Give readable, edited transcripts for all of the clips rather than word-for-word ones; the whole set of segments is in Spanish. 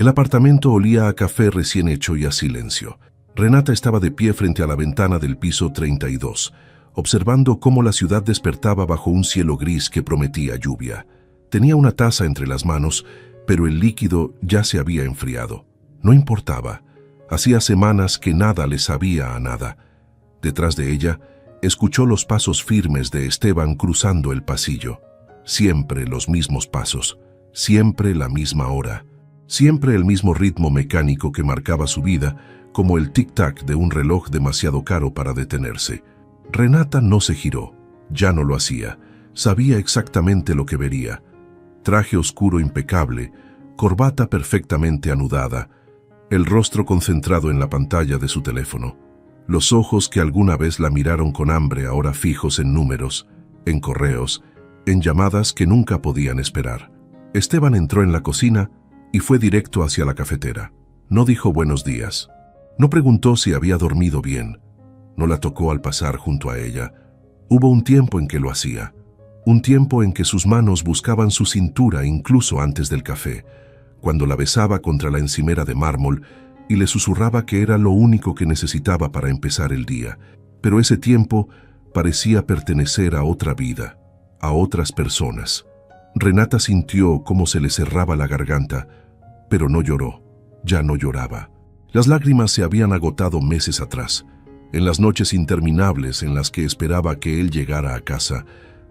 El apartamento olía a café recién hecho y a silencio. Renata estaba de pie frente a la ventana del piso 32, observando cómo la ciudad despertaba bajo un cielo gris que prometía lluvia. Tenía una taza entre las manos, pero el líquido ya se había enfriado. No importaba. Hacía semanas que nada le sabía a nada. Detrás de ella, escuchó los pasos firmes de Esteban cruzando el pasillo. Siempre los mismos pasos, siempre la misma hora, siempre el mismo ritmo mecánico que marcaba su vida, como el tic-tac de un reloj demasiado caro para detenerse. Renata no se giró, ya no lo hacía, sabía exactamente lo que vería. Traje oscuro impecable, corbata perfectamente anudada, el rostro concentrado en la pantalla de su teléfono, los ojos que alguna vez la miraron con hambre ahora fijos en números, en correos, en llamadas que nunca podían esperar. Esteban entró en la cocina y fue directo hacia la cafetera. No dijo buenos días. No preguntó si había dormido bien. No la tocó al pasar junto a ella. Hubo un tiempo en que lo hacía. Un tiempo en que sus manos buscaban su cintura incluso antes del café, cuando la besaba contra la encimera de mármol y le susurraba que era lo único que necesitaba para empezar el día. Pero ese tiempo parecía pertenecer a otra vida, a otras personas. Renata sintió cómo se le cerraba la garganta, pero no lloró, ya no lloraba. Las lágrimas se habían agotado meses atrás, en las noches interminables en las que esperaba que él llegara a casa,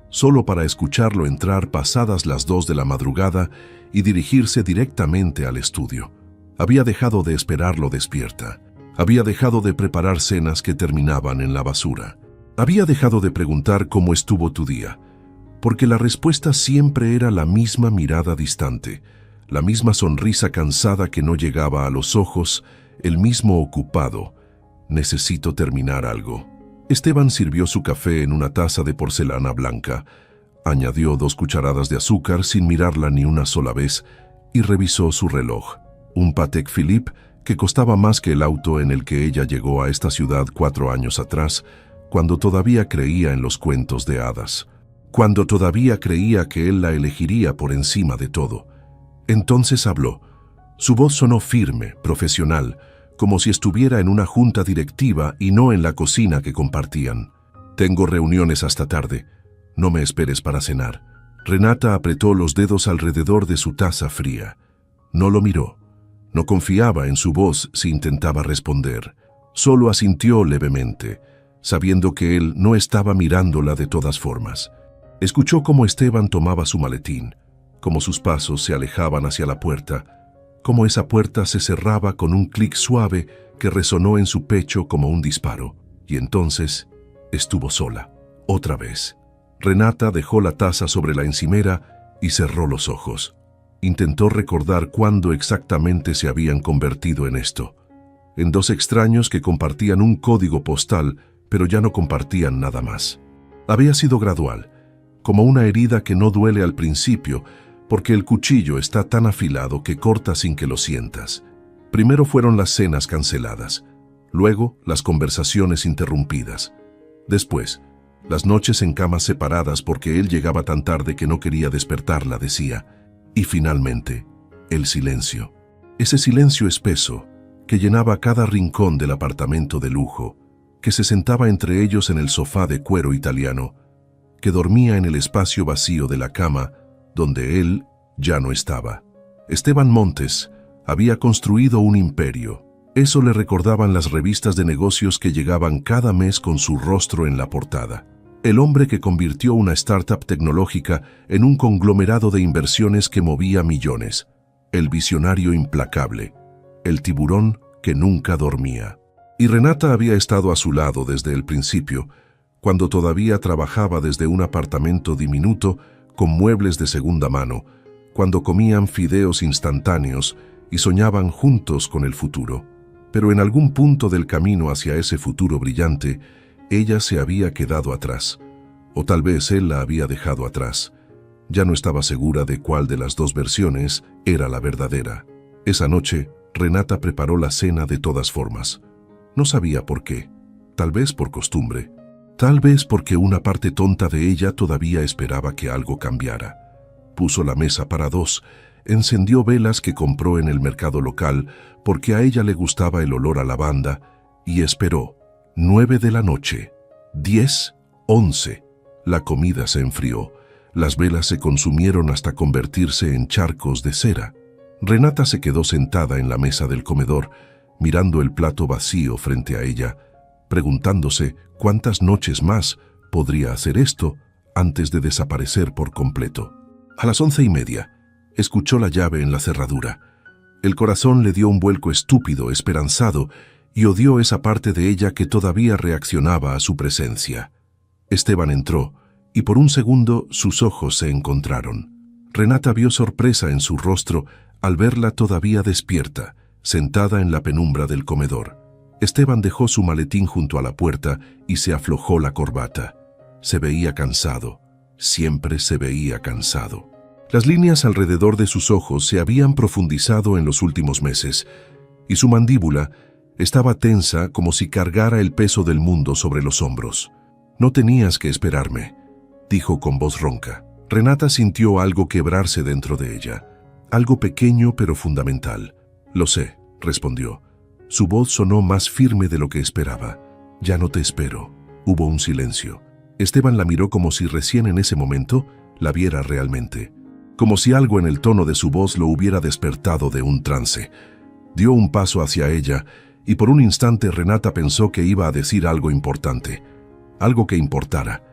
solo para escucharlo entrar pasadas las 2 de la madrugada y dirigirse directamente al estudio. Había dejado de esperarlo despierta. Había dejado de preparar cenas que terminaban en la basura. Había dejado de preguntar cómo estuvo tu día, porque la respuesta siempre era la misma mirada distante, la misma sonrisa cansada que no llegaba a los ojos, el mismo ocupado. Necesito terminar algo. Esteban sirvió su café en una taza de porcelana blanca, añadió 2 cucharadas de azúcar sin mirarla ni una sola vez y revisó su reloj, un Patek Philippe que costaba más que el auto en el que ella llegó a esta ciudad 4 años atrás, cuando todavía creía en los cuentos de hadas, cuando todavía creía que él la elegiría por encima de todo. Entonces habló. Su voz sonó firme, profesional, como si estuviera en una junta directiva y no en la cocina que compartían. Tengo reuniones hasta tarde. No me esperes para cenar. Renata apretó los dedos alrededor de su taza fría. No lo miró. No confiaba en su voz si intentaba responder. Solo asintió levemente, sabiendo que él no estaba mirándola de todas formas. Escuchó cómo Esteban tomaba su maletín, cómo sus pasos se alejaban hacia la puerta, cómo esa puerta se cerraba con un clic suave que resonó en su pecho como un disparo. Y entonces estuvo sola, otra vez. Renata dejó la taza sobre la encimera y cerró los ojos. Intentó recordar cuándo exactamente se habían convertido en esto. En 2 extraños que compartían un código postal, pero ya no compartían nada más. Había sido gradual, como una herida que no duele al principio, porque el cuchillo está tan afilado que corta sin que lo sientas. Primero fueron las cenas canceladas, luego las conversaciones interrumpidas. Después, las noches en camas separadas porque él llegaba tan tarde que no quería despertarla, decía. Y finalmente, el silencio. Ese silencio espeso que llenaba cada rincón del apartamento de lujo, que se sentaba entre ellos en el sofá de cuero italiano, que dormía en el espacio vacío de la cama, donde él ya no estaba. Esteban Montes había construido un imperio. Eso le recordaban las revistas de negocios que llegaban cada mes con su rostro en la portada. El hombre que convirtió una startup tecnológica en un conglomerado de inversiones que movía millones. El visionario implacable. El tiburón que nunca dormía. Y Renata había estado a su lado desde el principio, cuando todavía trabajaba desde un apartamento diminuto con muebles de segunda mano, cuando comían fideos instantáneos y soñaban juntos con el futuro. Pero en algún punto del camino hacia ese futuro brillante, ella se había quedado atrás, o tal vez él la había dejado atrás. Ya no estaba segura de cuál de las 2 versiones era la verdadera. Esa noche, Renata preparó la cena de todas formas. No sabía por qué, tal vez por costumbre, tal vez porque una parte tonta de ella todavía esperaba que algo cambiara. Puso la mesa para 2, encendió velas que compró en el mercado local porque a ella le gustaba el olor a lavanda y esperó. 9 de la noche, 10, 11. La comida se enfrió. Las velas se consumieron hasta convertirse en charcos de cera. Renata se quedó sentada en la mesa del comedor, mirando el plato vacío frente a ella, preguntándose cuántas noches más podría hacer esto antes de desaparecer por completo. A las 11:30, escuchó la llave en la cerradura. El corazón le dio un vuelco estúpido, esperanzado, y odió esa parte de ella que todavía reaccionaba a su presencia. Esteban entró, y por un segundo sus ojos se encontraron. Renata vio sorpresa en su rostro al verla todavía despierta, sentada en la penumbra del comedor. Esteban dejó su maletín junto a la puerta y se aflojó la corbata. Se veía cansado, siempre se veía cansado. Las líneas alrededor de sus ojos se habían profundizado en los últimos meses, y su mandíbula estaba tensa como si cargara el peso del mundo sobre los hombros. «No tenías que esperarme», dijo con voz ronca. Renata sintió algo quebrarse dentro de ella, algo pequeño pero fundamental. «Lo sé», respondió. Su voz sonó más firme de lo que esperaba. «Ya no te espero». Hubo un silencio. Esteban la miró como si recién en ese momento la viera realmente, como si algo en el tono de su voz lo hubiera despertado de un trance. Dio un paso hacia ella y por un instante Renata pensó que iba a decir algo importante, algo que importara.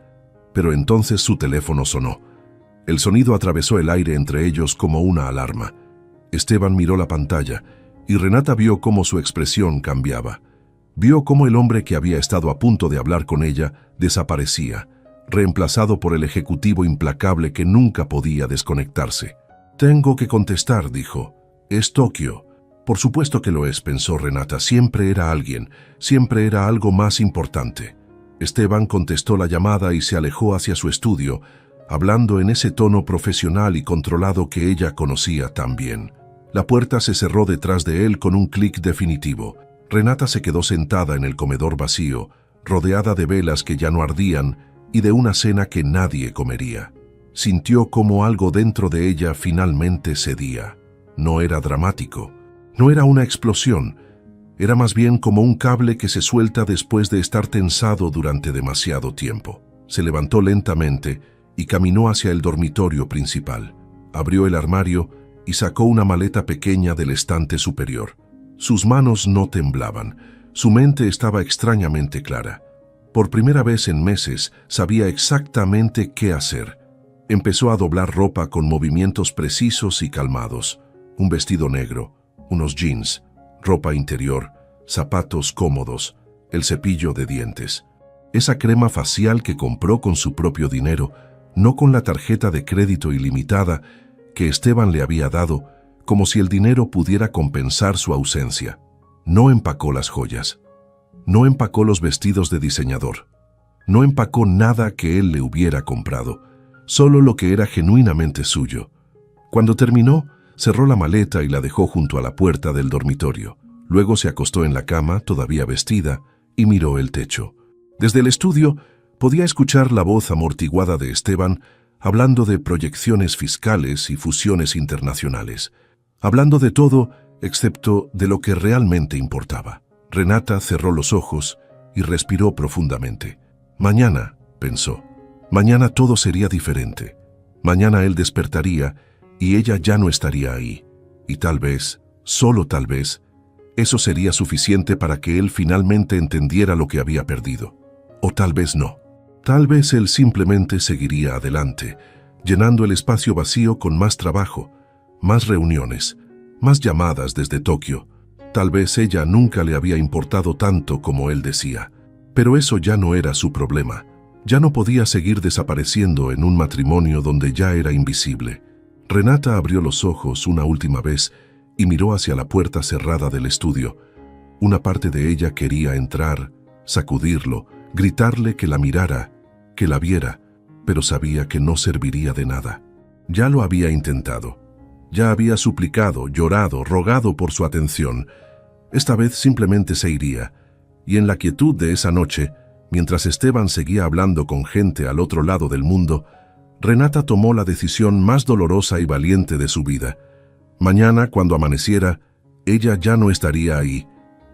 Pero entonces su teléfono sonó. El sonido atravesó el aire entre ellos como una alarma. Esteban miró la pantalla y Renata vio cómo su expresión cambiaba. Vio cómo el hombre que había estado a punto de hablar con ella desaparecía, reemplazado por el ejecutivo implacable que nunca podía desconectarse. «Tengo que contestar», dijo. «Es Tokio». «Por supuesto que lo es», pensó Renata. Siempre era alguien, siempre era algo más importante. Esteban contestó la llamada y se alejó hacia su estudio, hablando en ese tono profesional y controlado que ella conocía tan bien. La puerta se cerró detrás de él con un clic definitivo. Renata se quedó sentada en el comedor vacío, rodeada de velas que ya no ardían y de una cena que nadie comería. Sintió como algo dentro de ella finalmente cedía. No era dramático, no era una explosión, era más bien como un cable que se suelta después de estar tensado durante demasiado tiempo. Se levantó lentamente y caminó hacia el dormitorio principal. Abrió el armario y sacó una maleta pequeña del estante superior. Sus manos no temblaban, su mente estaba extrañamente clara. Por primera vez en meses sabía exactamente qué hacer. Empezó a doblar ropa con movimientos precisos y calmados. Un vestido negro, unos jeans, ropa interior, zapatos cómodos, el cepillo de dientes. Esa crema facial que compró con su propio dinero, no con la tarjeta de crédito ilimitada que Esteban le había dado, como si el dinero pudiera compensar su ausencia. No empacó las joyas. No empacó los vestidos de diseñador. No empacó nada que él le hubiera comprado, solo lo que era genuinamente suyo. Cuando terminó, cerró la maleta y la dejó junto a la puerta del dormitorio. Luego se acostó en la cama, todavía vestida, y miró el techo. Desde el estudio, podía escuchar la voz amortiguada de Esteban hablando de proyecciones fiscales y fusiones internacionales, hablando de todo excepto de lo que realmente importaba. Renata cerró los ojos y respiró profundamente. Mañana, pensó, mañana todo sería diferente. Mañana él despertaría y ella ya no estaría ahí. Y tal vez, solo tal vez, eso sería suficiente para que él finalmente entendiera lo que había perdido. O tal vez no. Tal vez él simplemente seguiría adelante, llenando el espacio vacío con más trabajo, más reuniones, más llamadas desde Tokio. Tal vez ella nunca le había importado tanto como él decía. Pero eso ya no era su problema. Ya no podía seguir desapareciendo en un matrimonio donde ya era invisible. Renata abrió los ojos una última vez y miró hacia la puerta cerrada del estudio. Una parte de ella quería entrar, sacudirlo, gritarle que la mirara, que la viera, pero sabía que no serviría de nada. Ya lo había intentado. Ya había suplicado, llorado, rogado por su atención. Esta vez simplemente se iría, y en la quietud de esa noche, mientras Esteban seguía hablando con gente al otro lado del mundo, Renata tomó la decisión más dolorosa y valiente de su vida. Mañana, cuando amaneciera, ella ya no estaría ahí.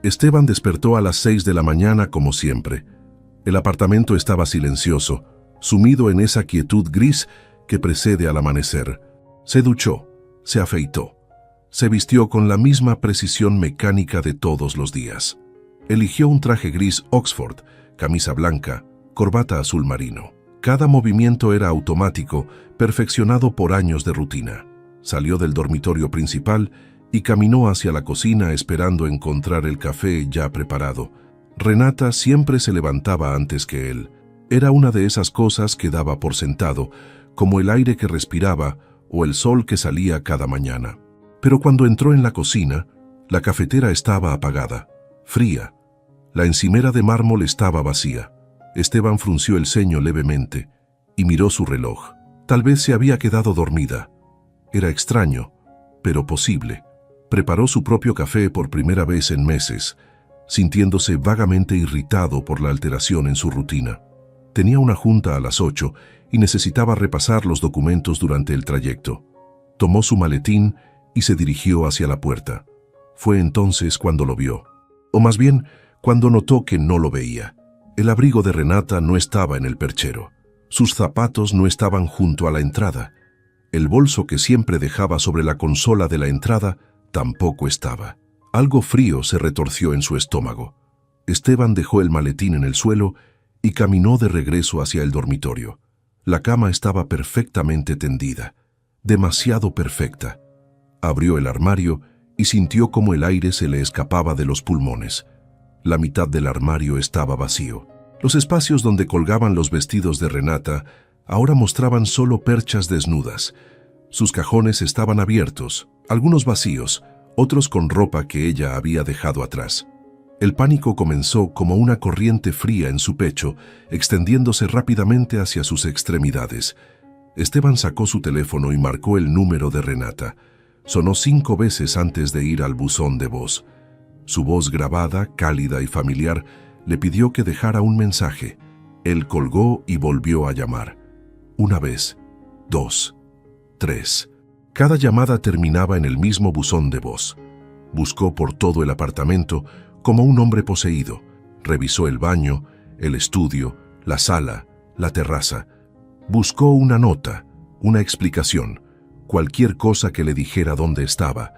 Esteban despertó a las 6 de la mañana como siempre. El apartamento estaba silencioso, sumido en esa quietud gris que precede al amanecer. Se duchó, se afeitó, se vistió con la misma precisión mecánica de todos los días. Eligió un traje gris Oxford, camisa blanca, corbata azul marino. Cada movimiento era automático, perfeccionado por años de rutina. Salió del dormitorio principal y caminó hacia la cocina esperando encontrar el café ya preparado. Renata siempre se levantaba antes que él. Era una de esas cosas que daba por sentado, como el aire que respiraba o el sol que salía cada mañana. Pero cuando entró en la cocina, la cafetera estaba apagada, fría. La encimera de mármol estaba vacía. Esteban frunció el ceño levemente y miró su reloj. Tal vez se había quedado dormida. Era extraño, pero posible. Preparó su propio café por primera vez en meses, sintiéndose vagamente irritado por la alteración en su rutina. Tenía una junta a las 8 y necesitaba repasar los documentos durante el trayecto. Tomó su maletín y se dirigió hacia la puerta. Fue entonces cuando lo vio. O más bien, cuando notó que no lo veía. El abrigo de Renata no estaba en el perchero. Sus zapatos no estaban junto a la entrada. El bolso que siempre dejaba sobre la consola de la entrada tampoco estaba. Algo frío se retorció en su estómago. Esteban dejó el maletín en el suelo y caminó de regreso hacia el dormitorio. La cama estaba perfectamente tendida, demasiado perfecta. Abrió el armario y sintió como el aire se le escapaba de los pulmones. La mitad del armario estaba vacío. Los espacios donde colgaban los vestidos de Renata ahora mostraban solo perchas desnudas. Sus cajones estaban abiertos, algunos vacíos, otros con ropa que ella había dejado atrás. El pánico comenzó como una corriente fría en su pecho, extendiéndose rápidamente hacia sus extremidades. Esteban sacó su teléfono y marcó el número de Renata. Sonó 5 veces antes de ir al buzón de voz. Su voz grabada, cálida y familiar, le pidió que dejara un mensaje. Él colgó y volvió a llamar. 1 vez, 2, 3. Cada llamada terminaba en el mismo buzón de voz. Buscó por todo el apartamento como un hombre poseído. Revisó el baño, el estudio, la sala, la terraza. Buscó una nota, una explicación, cualquier cosa que le dijera dónde estaba,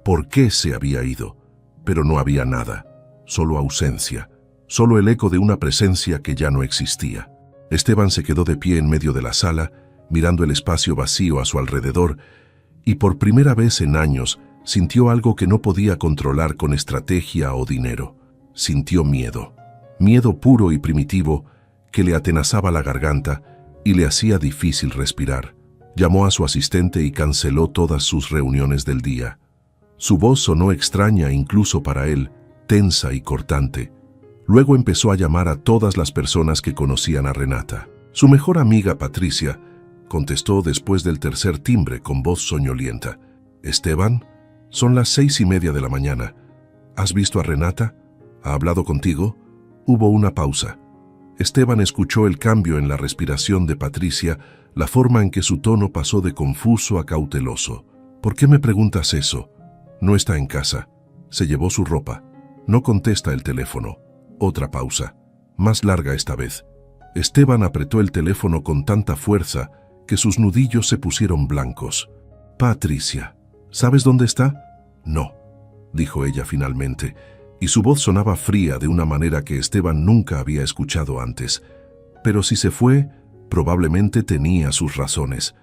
por qué se había ido. Pero no había nada, solo ausencia, solo el eco de una presencia que ya no existía. Esteban se quedó de pie en medio de la sala, mirando el espacio vacío a su alrededor, y por primera vez en años sintió algo que no podía controlar con estrategia o dinero. Sintió miedo, miedo puro y primitivo que le atenazaba la garganta y le hacía difícil respirar. Llamó a su asistente y canceló todas sus reuniones del día. Su voz sonó extraña incluso para él, tensa y cortante. Luego empezó a llamar a todas las personas que conocían a Renata. Su mejor amiga, Patricia, contestó después del tercer timbre con voz soñolienta. «Esteban, son las 6:30 de la mañana. ¿Has visto a Renata? ¿Ha hablado contigo?» Hubo una pausa. Esteban escuchó el cambio en la respiración de Patricia, la forma en que su tono pasó de confuso a cauteloso. «¿Por qué me preguntas eso? No está en casa. Se llevó su ropa. No contesta el teléfono». Otra pausa, más larga esta vez. Esteban apretó el teléfono con tanta fuerza que sus nudillos se pusieron blancos. «Patricia, ¿sabes dónde está?» «No», dijo ella finalmente, y su voz sonaba fría de una manera que Esteban nunca había escuchado antes. Pero si se fue, probablemente tenía sus razones.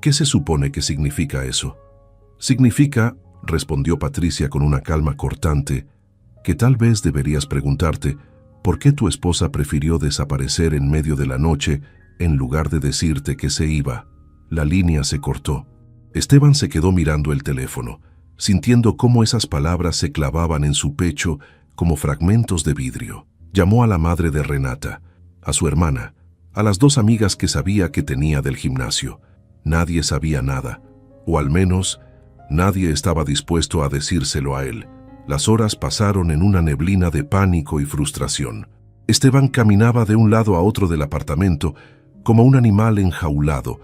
¿Qué se supone que significa eso? Significa, respondió Patricia con una calma cortante, que tal vez deberías preguntarte por qué tu esposa prefirió desaparecer en medio de la noche en lugar de decirte que se iba. La línea se cortó. Esteban se quedó mirando el teléfono, sintiendo cómo esas palabras se clavaban en su pecho como fragmentos de vidrio. Llamó a la madre de Renata, a su hermana, a las 2 amigas que sabía que tenía del gimnasio. Nadie sabía nada, o al menos nadie estaba dispuesto a decírselo a él. Las horas pasaron en una neblina de pánico y frustración. Esteban caminaba de un lado a otro del apartamento como un animal enjaulado,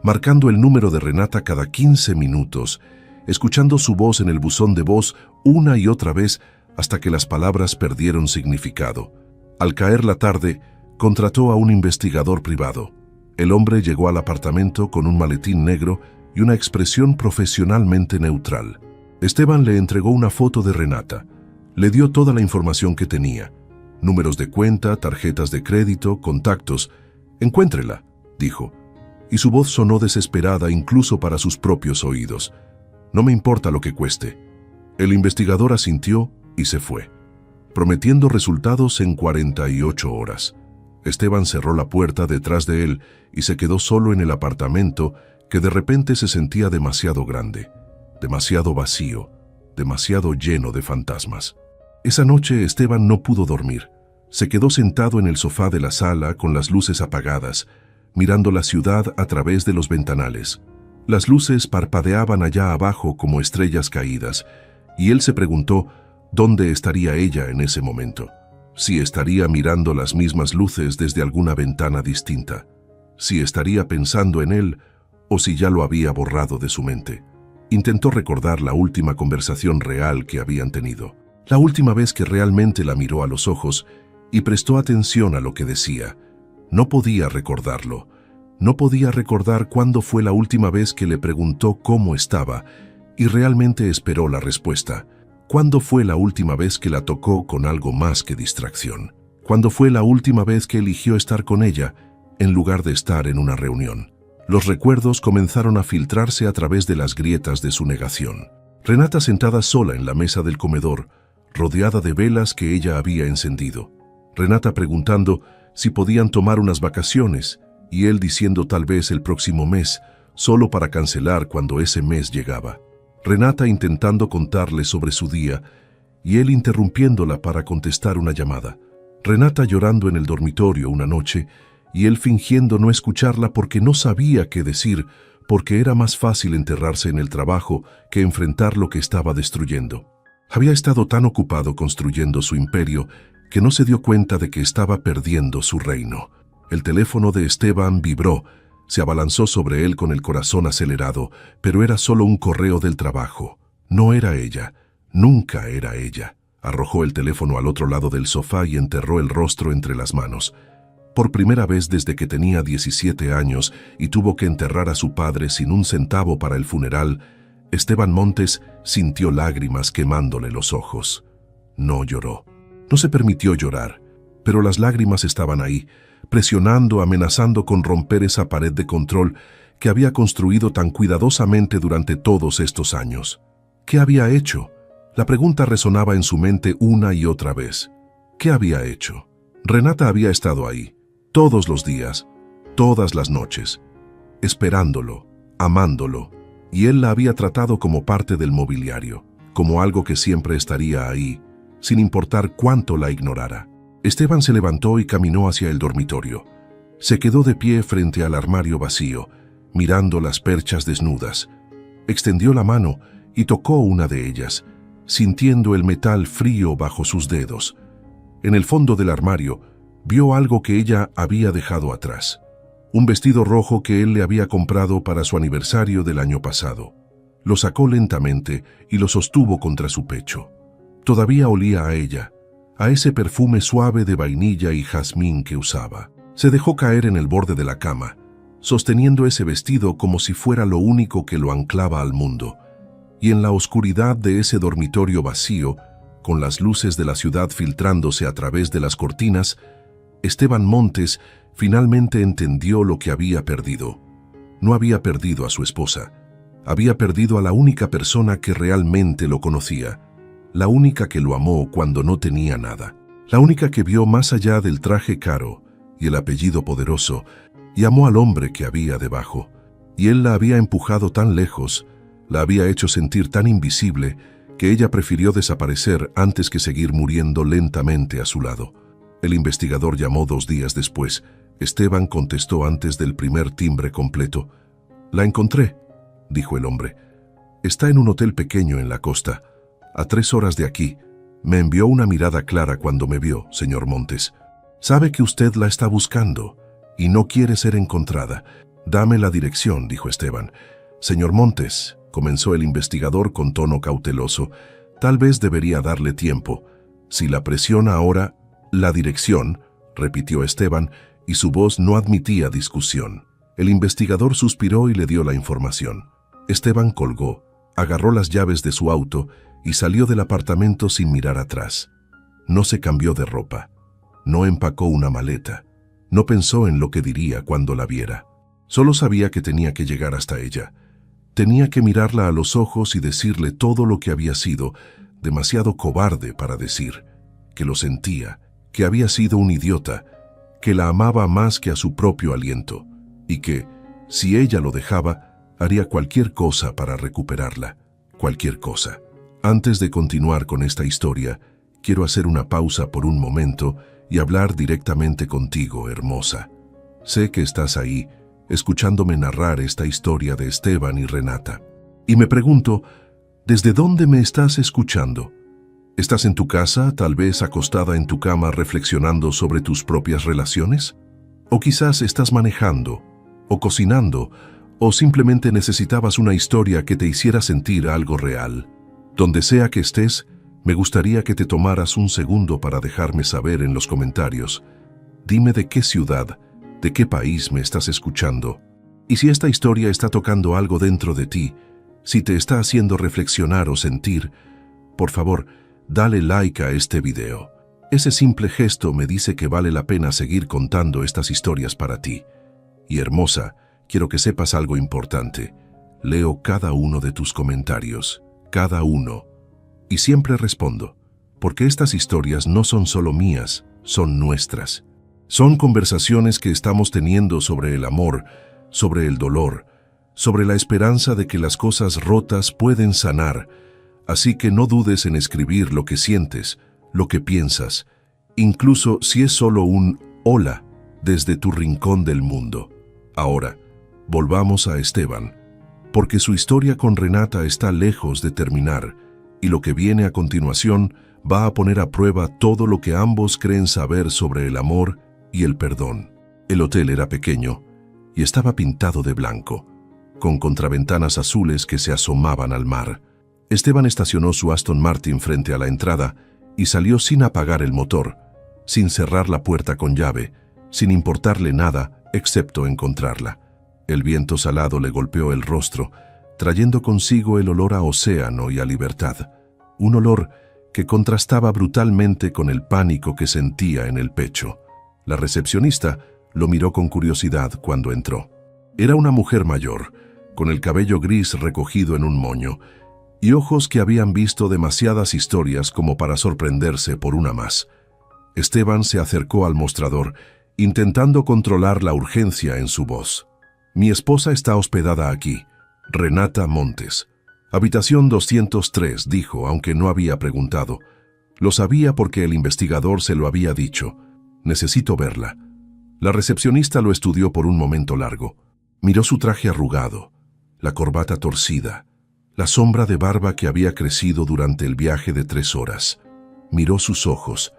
marcando el número de Renata cada 15 minutos escuchando su voz en el buzón de voz una y otra vez hasta que las palabras perdieron significado. Al caer la tarde, contrató a un investigador privado. El hombre llegó al apartamento con un maletín negro y una expresión profesionalmente neutral. Esteban le entregó una foto de Renata. Le dio toda la información que tenía. Números de cuenta, tarjetas de crédito, contactos. «Encuéntrela», dijo. Y su voz sonó desesperada incluso para sus propios oídos. «No me importa lo que cueste». El investigador asintió y se fue, prometiendo resultados en 48 horas. Esteban cerró la puerta detrás de él y se quedó solo en el apartamento que de repente se sentía demasiado grande, demasiado vacío, demasiado lleno de fantasmas. Esa noche Esteban no pudo dormir. Se quedó sentado en el sofá de la sala con las luces apagadas, mirando la ciudad a través de los ventanales. Las luces parpadeaban allá abajo como estrellas caídas, y él se preguntó dónde estaría ella en ese momento. Si estaría mirando las mismas luces desde alguna ventana distinta, si estaría pensando en él o si ya lo había borrado de su mente. Intentó recordar la última conversación real que habían tenido, la última vez que realmente la miró a los ojos y prestó atención a lo que decía. No podía recordarlo. No podía recordar cuándo fue la última vez que le preguntó cómo estaba y realmente esperó la respuesta. ¿Cuándo fue la última vez que la tocó con algo más que distracción? ¿Cuándo fue la última vez que eligió estar con ella en lugar de estar en una reunión? Los recuerdos comenzaron a filtrarse a través de las grietas de su negación. Renata sentada sola en la mesa del comedor, rodeada de velas que ella había encendido. Renata preguntando si podían tomar unas vacaciones y él diciendo tal vez el próximo mes, solo para cancelar cuando ese mes llegaba. Renata intentando contarle sobre su día y él interrumpiéndola para contestar una llamada. Renata llorando en el dormitorio una noche y él fingiendo no escucharla porque no sabía qué decir, porque era más fácil enterrarse en el trabajo que enfrentar lo que estaba destruyendo. Había estado tan ocupado construyendo su imperio que no se dio cuenta de que estaba perdiendo su reino. El teléfono de Esteban vibró. Se abalanzó sobre él con el corazón acelerado, pero era solo un correo del trabajo. No era ella, nunca era ella. Arrojó el teléfono al otro lado del sofá y enterró el rostro entre las manos. Por primera vez desde que tenía 17 años y tuvo que enterrar a su padre sin un centavo para el funeral, Esteban Montes sintió lágrimas quemándole los ojos. No lloró. No se permitió llorar, pero las lágrimas estaban ahí, presionando, amenazando con romper esa pared de control que había construido tan cuidadosamente durante todos estos años. ¿Qué había hecho? La pregunta resonaba en su mente una y otra vez. ¿Qué había hecho? Renata había estado ahí, todos los días, todas las noches, esperándolo, amándolo, y él la había tratado como parte del mobiliario, como algo que siempre estaría ahí, sin importar cuánto la ignorara. Esteban se levantó y caminó hacia el dormitorio. Se quedó de pie frente al armario vacío, mirando las perchas desnudas. Extendió la mano y tocó una de ellas, sintiendo el metal frío bajo sus dedos. En el fondo del armario, vio algo que ella había dejado atrás. Un vestido rojo que él le había comprado para su aniversario del año pasado. Lo sacó lentamente y lo sostuvo contra su pecho. Todavía olía a ella, a ese perfume suave de vainilla y jazmín que usaba. Se dejó caer en el borde de la cama, sosteniendo ese vestido como si fuera lo único que lo anclaba al mundo. Y en la oscuridad de ese dormitorio vacío, con las luces de la ciudad filtrándose a través de las cortinas, Esteban Montes finalmente entendió lo que había perdido. No había perdido a su esposa, había perdido a la única persona que realmente lo conocía, la única que lo amó cuando no tenía nada, la única que vio más allá del traje caro y el apellido poderoso, y amó al hombre que había debajo. Y él la había empujado tan lejos, la había hecho sentir tan invisible, que ella prefirió desaparecer antes que seguir muriendo lentamente a su lado. El investigador llamó 2 días después. Esteban contestó antes del primer timbre completo. «La encontré», dijo el hombre. «Está en un hotel pequeño en la costa, a 3 horas de aquí. Me envió una mirada clara cuando me vio, señor Montes. Sabe que usted la está buscando y no quiere ser encontrada. Dame la dirección», dijo Esteban. «Señor Montes», comenzó el investigador con tono cauteloso. Tal vez debería darle tiempo. Si la presiona ahora, la dirección, repitió Esteban, y su voz no admitía discusión. El investigador suspiró y le dio la información. Esteban colgó, agarró las llaves de su auto y salió del apartamento sin mirar atrás. No se cambió de ropa. No empacó una maleta. No pensó en lo que diría cuando la viera. Solo sabía que tenía que llegar hasta ella. Tenía que mirarla a los ojos y decirle todo lo que había sido, demasiado cobarde para decir, que lo sentía, que había sido un idiota, que la amaba más que a su propio aliento, y que, si ella lo dejaba, haría cualquier cosa para recuperarla, cualquier cosa. Antes de continuar con esta historia, quiero hacer una pausa por un momento y hablar directamente contigo, hermosa. Sé que estás ahí, escuchándome narrar esta historia de Esteban y Renata. Y me pregunto, ¿desde dónde me estás escuchando? ¿Estás en tu casa, tal vez acostada en tu cama reflexionando sobre tus propias relaciones? ¿O quizás estás manejando, o cocinando, o simplemente necesitabas una historia que te hiciera sentir algo real? Donde sea que estés, me gustaría que te tomaras un segundo para dejarme saber en los comentarios. Dime de qué ciudad, de qué país me estás escuchando. Y si esta historia está tocando algo dentro de ti, si te está haciendo reflexionar o sentir, por favor, dale like a este video. Ese simple gesto me dice que vale la pena seguir contando estas historias para ti. Y hermosa, quiero que sepas algo importante. Leo cada uno de tus comentarios, cada uno. Y siempre respondo, porque estas historias no son solo mías, son nuestras. Son conversaciones que estamos teniendo sobre el amor, sobre el dolor, sobre la esperanza de que las cosas rotas pueden sanar. Así que no dudes en escribir lo que sientes, lo que piensas, incluso si es solo un hola desde tu rincón del mundo. Ahora, volvamos a Esteban, porque su historia con Renata está lejos de terminar, y lo que viene a continuación va a poner a prueba todo lo que ambos creen saber sobre el amor y el perdón. El hotel era pequeño y estaba pintado de blanco, con contraventanas azules que se asomaban al mar. Esteban estacionó su Aston Martin frente a la entrada y salió sin apagar el motor, sin cerrar la puerta con llave, sin importarle nada excepto encontrarla. El viento salado le golpeó el rostro, trayendo consigo el olor a océano y a libertad, un olor que contrastaba brutalmente con el pánico que sentía en el pecho. La recepcionista lo miró con curiosidad cuando entró. Era una mujer mayor, con el cabello gris recogido en un moño, y ojos que habían visto demasiadas historias como para sorprenderse por una más. Esteban se acercó al mostrador, intentando controlar la urgencia en su voz. «Mi esposa está hospedada aquí, Renata Montes. Habitación 203», dijo, aunque no había preguntado. Lo sabía porque el investigador se lo había dicho. «Necesito verla». La recepcionista lo estudió por un momento largo. Miró su traje arrugado, la corbata torcida, la sombra de barba que había crecido durante el viaje de 3 horas. Miró sus ojos,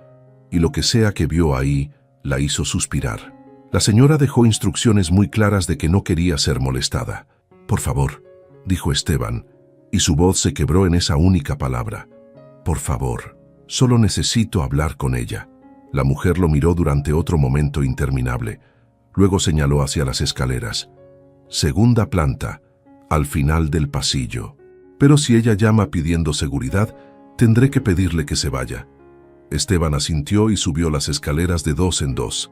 y lo que sea que vio ahí la hizo suspirar. La señora dejó instrucciones muy claras de que no quería ser molestada. «Por favor», dijo Esteban, y su voz se quebró en esa única palabra. «Por favor, solo necesito hablar con ella». La mujer lo miró durante otro momento interminable. Luego señaló hacia las escaleras. «Segunda planta, al final del pasillo. Pero si ella llama pidiendo seguridad, tendré que pedirle que se vaya». Esteban asintió y subió las escaleras de 2 en 2.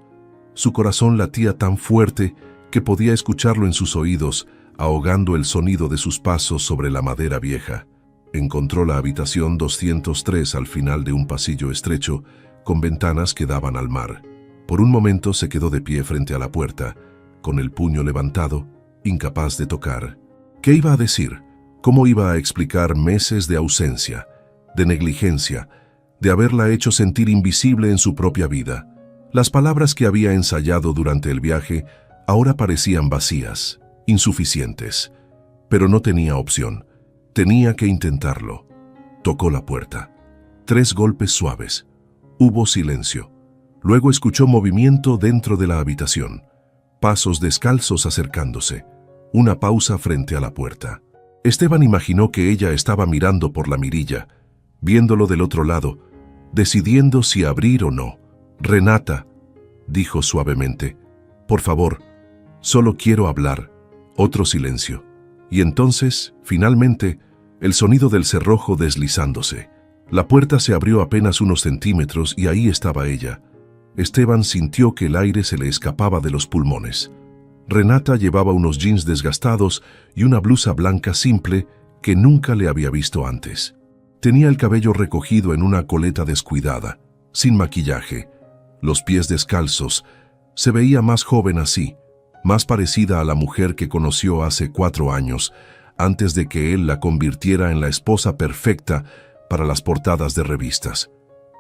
Su corazón latía tan fuerte que podía escucharlo en sus oídos, ahogando el sonido de sus pasos sobre la madera vieja. Encontró la habitación 203 al final de un pasillo estrecho, con ventanas que daban al mar. Por un momento se quedó de pie frente a la puerta, con el puño levantado, incapaz de tocar. ¿Qué iba a decir? ¿Cómo iba a explicar meses de ausencia, de negligencia, de haberla hecho sentir invisible en su propia vida? Las palabras que había ensayado durante el viaje ahora parecían vacías, insuficientes. Pero no tenía opción. Tenía que intentarlo. Tocó la puerta. 3 golpes suaves. Hubo silencio. Luego escuchó movimiento dentro de la habitación. Pasos descalzos acercándose. Una pausa frente a la puerta. Esteban imaginó que ella estaba mirando por la mirilla, viéndolo del otro lado, decidiendo si abrir o no. «Renata», dijo suavemente, «por favor, solo quiero hablar». Otro silencio. Y entonces, finalmente, el sonido del cerrojo deslizándose. La puerta se abrió apenas unos centímetros y ahí estaba ella. Esteban sintió que el aire se le escapaba de los pulmones. Renata llevaba unos jeans desgastados y una blusa blanca simple que nunca le había visto antes. Tenía el cabello recogido en una coleta descuidada, sin maquillaje, los pies descalzos. Se veía más joven así, más parecida a la mujer que conoció hace 4 años, antes de que él la convirtiera en la esposa perfecta para las portadas de revistas.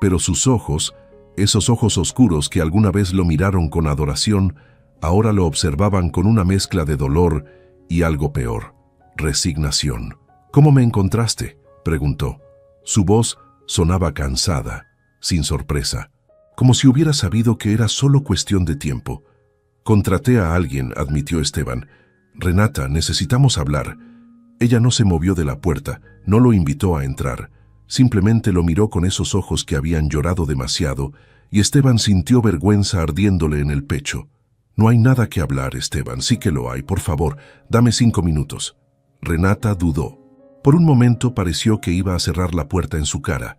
Pero sus ojos, esos ojos oscuros que alguna vez lo miraron con adoración, ahora lo observaban con una mezcla de dolor y algo peor, resignación. «¿Cómo me encontraste?», preguntó. Su voz sonaba cansada, sin sorpresa, como si hubiera sabido que era solo cuestión de tiempo. «Contraté a alguien», admitió Esteban. «Renata, necesitamos hablar». Ella no se movió de la puerta, no lo invitó a entrar. Simplemente lo miró con esos ojos que habían llorado demasiado, y Esteban sintió vergüenza ardiéndole en el pecho. «No hay nada que hablar, Esteban». «Sí que lo hay, por favor, dame 5 minutos». Renata dudó. Por un momento pareció que iba a cerrar la puerta en su cara,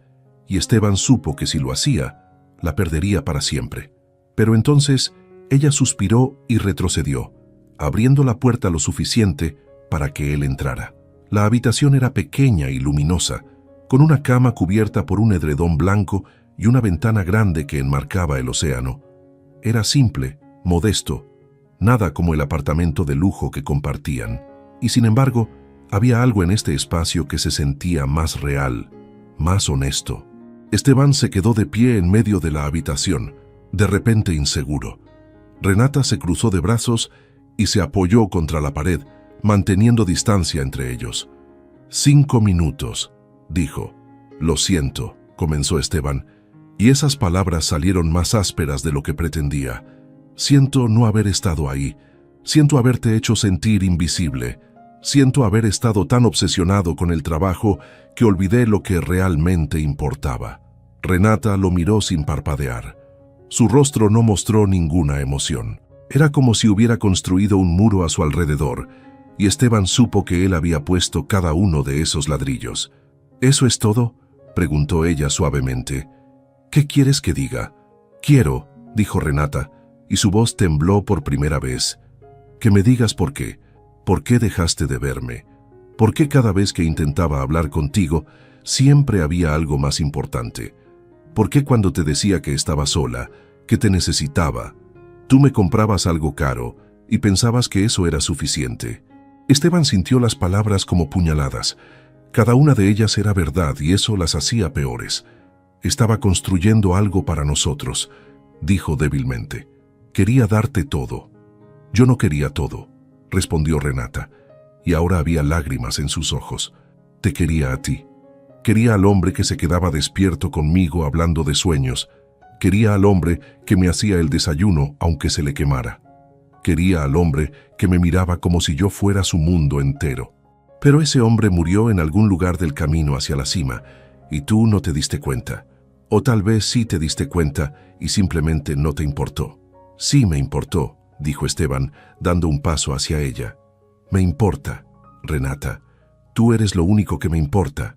y Esteban supo que si lo hacía, la perdería para siempre. Pero entonces ella suspiró y retrocedió, abriendo la puerta lo suficiente para que él entrara. La habitación era pequeña y luminosa, con una cama cubierta por un edredón blanco y una ventana grande que enmarcaba el océano. Era simple, modesto, nada como el apartamento de lujo que compartían. Y sin embargo, había algo en este espacio que se sentía más real, más honesto. Esteban se quedó de pie en medio de la habitación, de repente inseguro. Renata se cruzó de brazos y se apoyó contra la pared, manteniendo distancia entre ellos. 5 minutos, dijo. «Lo siento», comenzó Esteban, y esas palabras salieron más ásperas de lo que pretendía. «Siento no haber estado ahí. Siento haberte hecho sentir invisible. Siento haber estado tan obsesionado con el trabajo que olvidé lo que realmente importaba». Renata lo miró sin parpadear. Su rostro no mostró ninguna emoción. Era como si hubiera construido un muro a su alrededor, y Esteban supo que él había puesto cada uno de esos ladrillos. «¿Eso es todo?», preguntó ella suavemente. «¿Qué quieres que diga?». «Quiero», dijo Renata, y su voz tembló por primera vez. «Que me digas por qué. ¿Por qué dejaste de verme? ¿Por qué cada vez que intentaba hablar contigo, siempre había algo más importante? ¿Por qué cuando te decía que estaba sola, que te necesitaba, tú me comprabas algo caro y pensabas que eso era suficiente?» Esteban sintió las palabras como puñaladas. Cada una de ellas era verdad y eso las hacía peores. «Estaba construyendo algo para nosotros», dijo débilmente. «Quería darte todo». «Yo no quería todo», respondió Renata, y ahora había lágrimas en sus ojos. «Te quería a ti. Quería al hombre que se quedaba despierto conmigo hablando de sueños. Quería al hombre que me hacía el desayuno aunque se le quemara. Quería al hombre que me miraba como si yo fuera su mundo entero. Pero ese hombre murió en algún lugar del camino hacia la cima, y tú no te diste cuenta. O tal vez sí te diste cuenta y simplemente no te importó». «Sí me importó», dijo Esteban, dando un paso hacia ella. «Me importa, Renata. Tú eres lo único que me importa».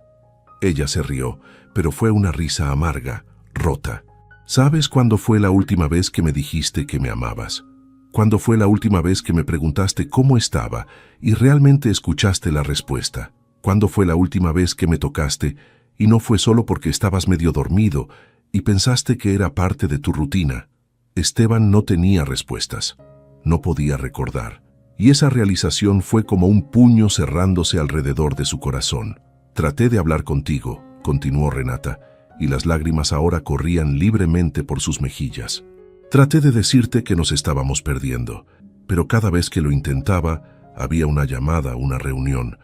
Ella se rió, pero fue una risa amarga, rota. «¿Sabes cuándo fue la última vez que me dijiste que me amabas? ¿Cuándo fue la última vez que me preguntaste cómo estaba y realmente escuchaste la respuesta? ¿Cuándo fue la última vez que me tocaste y no fue solo porque estabas medio dormido y pensaste que era parte de tu rutina?» Esteban no tenía respuestas. No podía recordar. Y esa realización fue como un puño cerrándose alrededor de su corazón. «Traté de hablar contigo», continuó Renata, y las lágrimas ahora corrían libremente por sus mejillas. «Traté de decirte que nos estábamos perdiendo, pero cada vez que lo intentaba, había una llamada, una reunión,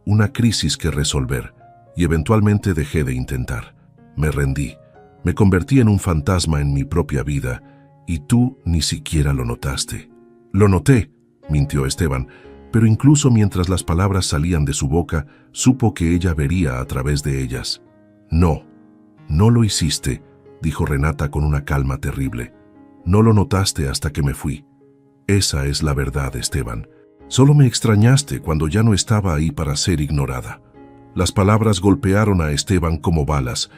una crisis que resolver, y eventualmente dejé de intentar. Me rendí, me convertí en un fantasma en mi propia vida, y tú ni siquiera lo notaste». «Lo noté», mintió Esteban, pero incluso mientras las palabras salían de su boca, supo que ella vería a través de ellas. No, no lo hiciste, dijo Renata con una calma terrible. No lo notaste hasta que me fui. Esa es la verdad, Esteban. Solo me extrañaste cuando ya no estaba ahí para ser ignorada. Las palabras golpearon a Esteban como balas.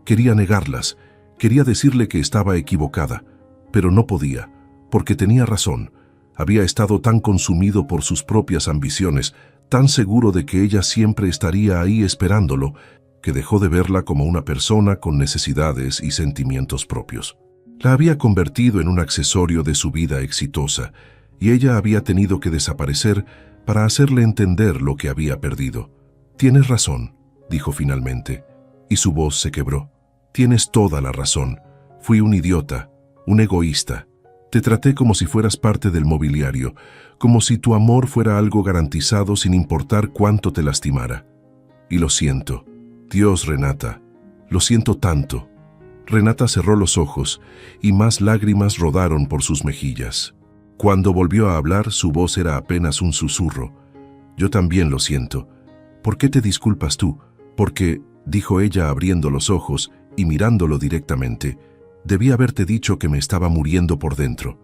Quería negarlas, quería decirle que estaba equivocada, pero no podía, porque tenía razón. Había estado tan consumido por sus propias ambiciones, tan seguro de que ella siempre estaría ahí esperándolo, que dejó de verla como una persona con necesidades y sentimientos propios. La había convertido en un accesorio de su vida exitosa, y ella había tenido que desaparecer para hacerle entender lo que había perdido. «Tienes razón», dijo finalmente, y su voz se quebró. «Tienes toda la razón. Fui un idiota, un egoísta. Te traté como si fueras parte del mobiliario, como si tu amor fuera algo garantizado sin importar cuánto te lastimara. Y lo siento. Dios, Renata, lo siento tanto». Renata cerró los ojos y más lágrimas rodaron por sus mejillas. Cuando volvió a hablar, su voz era apenas un susurro. «Yo también lo siento. ¿Por qué te disculpas tú? Porque», dijo ella abriendo los ojos y mirándolo directamente, «debí haberte dicho que me estaba muriendo por dentro.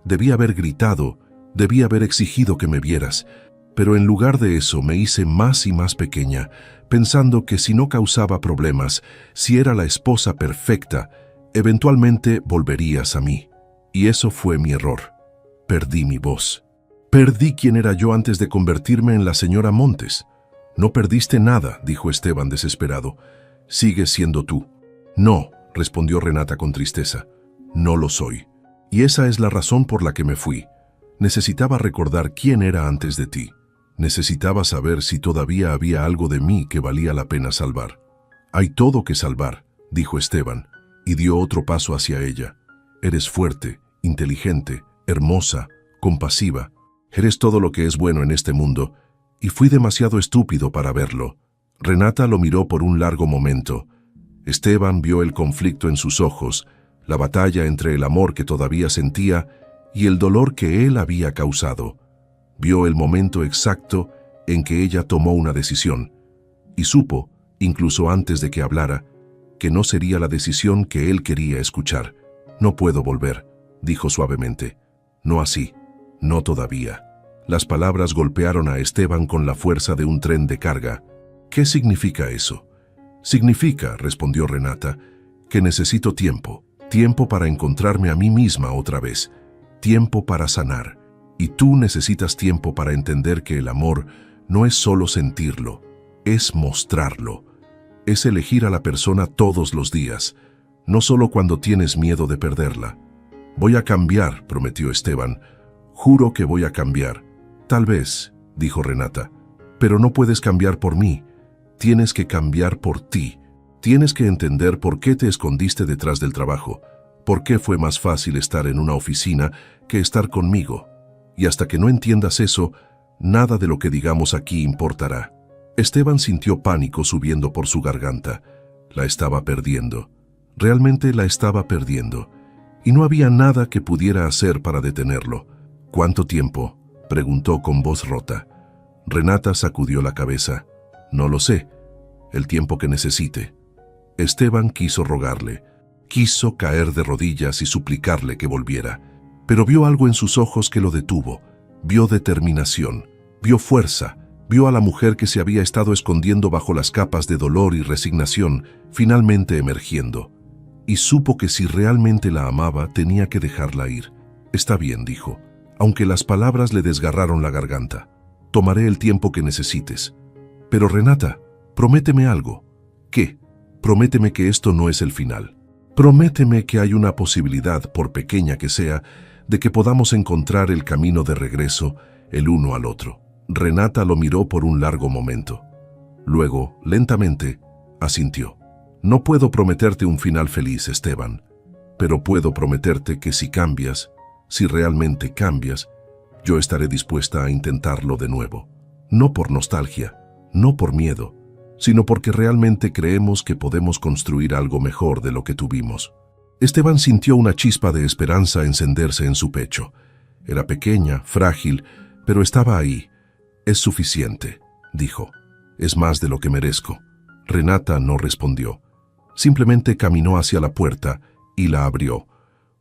Debí haber gritado, debí haber exigido que me vieras, pero en lugar de eso me hice más y más pequeña, pensando que si no causaba problemas, si era la esposa perfecta, eventualmente volverías a mí. Y eso fue mi error. Perdí mi voz. Perdí quién era yo antes de convertirme en la señora Montes». «No perdiste nada», dijo Esteban desesperado. «Sigues siendo tú». «No», respondió Renata con tristeza. «No lo soy. Y esa es la razón por la que me fui. Necesitaba recordar quién era antes de ti. Necesitaba saber si todavía había algo de mí que valía la pena salvar». «Hay todo que salvar», dijo Esteban, y dio otro paso hacia ella. «Eres fuerte, inteligente, hermosa, compasiva. Eres todo lo que es bueno en este mundo, y fui demasiado estúpido para verlo». Renata lo miró por un largo momento. Esteban vio el conflicto en sus ojos, la batalla entre el amor que todavía sentía y el dolor que él había causado. Vio el momento exacto en que ella tomó una decisión, y supo, incluso antes de que hablara, que no sería la decisión que él quería escuchar. «No puedo volver», dijo suavemente. «No así, no todavía». Las palabras golpearon a Esteban con la fuerza de un tren de carga. «¿Qué significa eso?» «Significa», respondió Renata, «que necesito tiempo, tiempo para encontrarme a mí misma otra vez, tiempo para sanar. Y tú necesitas tiempo para entender que el amor no es solo sentirlo, es mostrarlo. Es elegir a la persona todos los días, no solo cuando tienes miedo de perderla». «Voy a cambiar», prometió Esteban. «Juro que voy a cambiar». «Tal vez», dijo Renata, «pero no puedes cambiar por mí. Tienes que cambiar por ti. Tienes que entender por qué te escondiste detrás del trabajo, por qué fue más fácil estar en una oficina que estar conmigo. Y hasta que no entiendas eso, nada de lo que digamos aquí importará». Esteban sintió pánico subiendo por su garganta. La estaba perdiendo. Realmente la estaba perdiendo. Y no había nada que pudiera hacer para detenerlo. «¿Cuánto tiempo?», preguntó con voz rota. Renata sacudió la cabeza. «No lo sé. El tiempo que necesite». Esteban quiso rogarle. Quiso caer de rodillas y suplicarle que volviera. Pero vio algo en sus ojos que lo detuvo. Vio determinación. Vio fuerza. Vio a la mujer que se había estado escondiendo bajo las capas de dolor y resignación, finalmente emergiendo. Y supo que si realmente la amaba, tenía que dejarla ir. «Está bien», dijo, aunque las palabras le desgarraron la garganta. «Tomaré el tiempo que necesites. Pero Renata, prométeme algo». «¿Qué?». «Prométeme que esto no es el final. Prométeme que hay una posibilidad, por pequeña que sea, de que podamos encontrar el camino de regreso el uno al otro». Renata lo miró por un largo momento. Luego, lentamente, asintió. «No puedo prometerte un final feliz, Esteban, pero puedo prometerte que si cambias, si realmente cambias, yo estaré dispuesta a intentarlo de nuevo. No por nostalgia, no por miedo, sino porque realmente creemos que podemos construir algo mejor de lo que tuvimos». Esteban sintió una chispa de esperanza encenderse en su pecho. Era pequeña, frágil, pero estaba ahí, Es suficiente, dijo. Es más de lo que merezco. Renata no respondió. Simplemente caminó hacia la puerta y la abrió.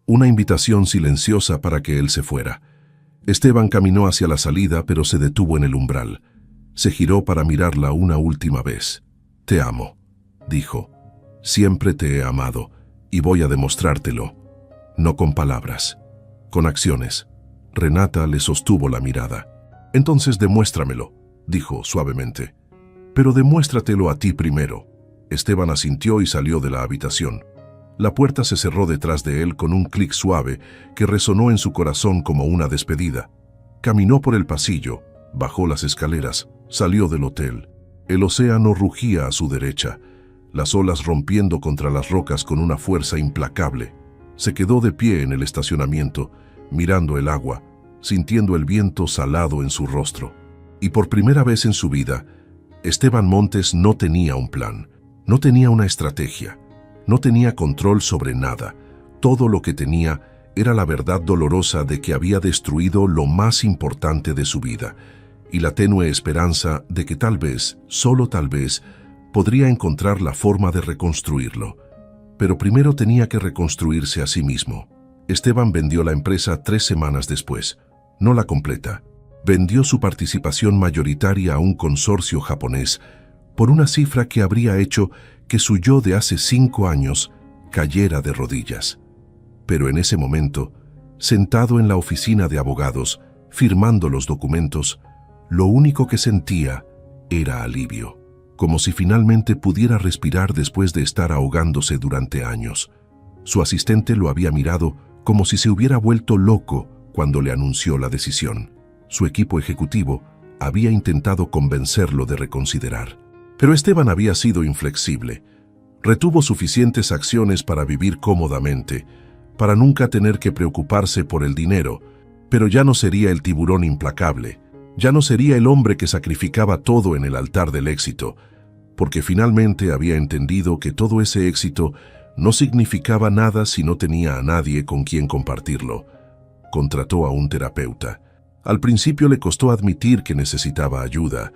Una invitación silenciosa para que él se fuera. Esteban caminó hacia la salida, pero se detuvo en el umbral. Se giró para mirarla una última vez. «Te amo», dijo. «Siempre te he amado, y voy a demostrártelo. No con palabras, con acciones». Renata le sostuvo la mirada. «Entonces demuéstramelo», dijo suavemente. «Pero demuéstratelo a ti primero». Esteban asintió y salió de la habitación. La puerta se cerró detrás de él con un clic suave que resonó en su corazón como una despedida. Caminó por el pasillo, bajó las escaleras, salió del hotel. El océano rugía a su derecha, las olas rompiendo contra las rocas con una fuerza implacable. Se quedó de pie en el estacionamiento, mirando el agua, sintiendo el viento salado en su rostro. Y por primera vez en su vida, Esteban Montes no tenía un plan, no tenía una estrategia, no tenía control sobre nada. Todo lo que tenía era la verdad dolorosa de que había destruido lo más importante de su vida, y la tenue esperanza de que tal vez, solo tal vez, podría encontrar la forma de reconstruirlo. Pero primero tenía que reconstruirse a sí mismo. Esteban vendió la empresa 3 semanas después. No la completa. Vendió su participación mayoritaria a un consorcio japonés por una cifra que habría hecho que su yo de hace 5 años cayera de rodillas. Pero en ese momento, sentado en la oficina de abogados, firmando los documentos, lo único que sentía era alivio, como si finalmente pudiera respirar después de estar ahogándose durante años. Su asistente lo había mirado como si se hubiera vuelto loco cuando le anunció la decisión. Su equipo ejecutivo había intentado convencerlo de reconsiderar. Pero Esteban había sido inflexible. Retuvo suficientes acciones para vivir cómodamente, para nunca tener que preocuparse por el dinero, pero ya no sería el tiburón implacable, ya no sería el hombre que sacrificaba todo en el altar del éxito, porque finalmente había entendido que todo ese éxito no significaba nada si no tenía a nadie con quien compartirlo. Contrató a un terapeuta. Al principio le costó admitir que necesitaba ayuda,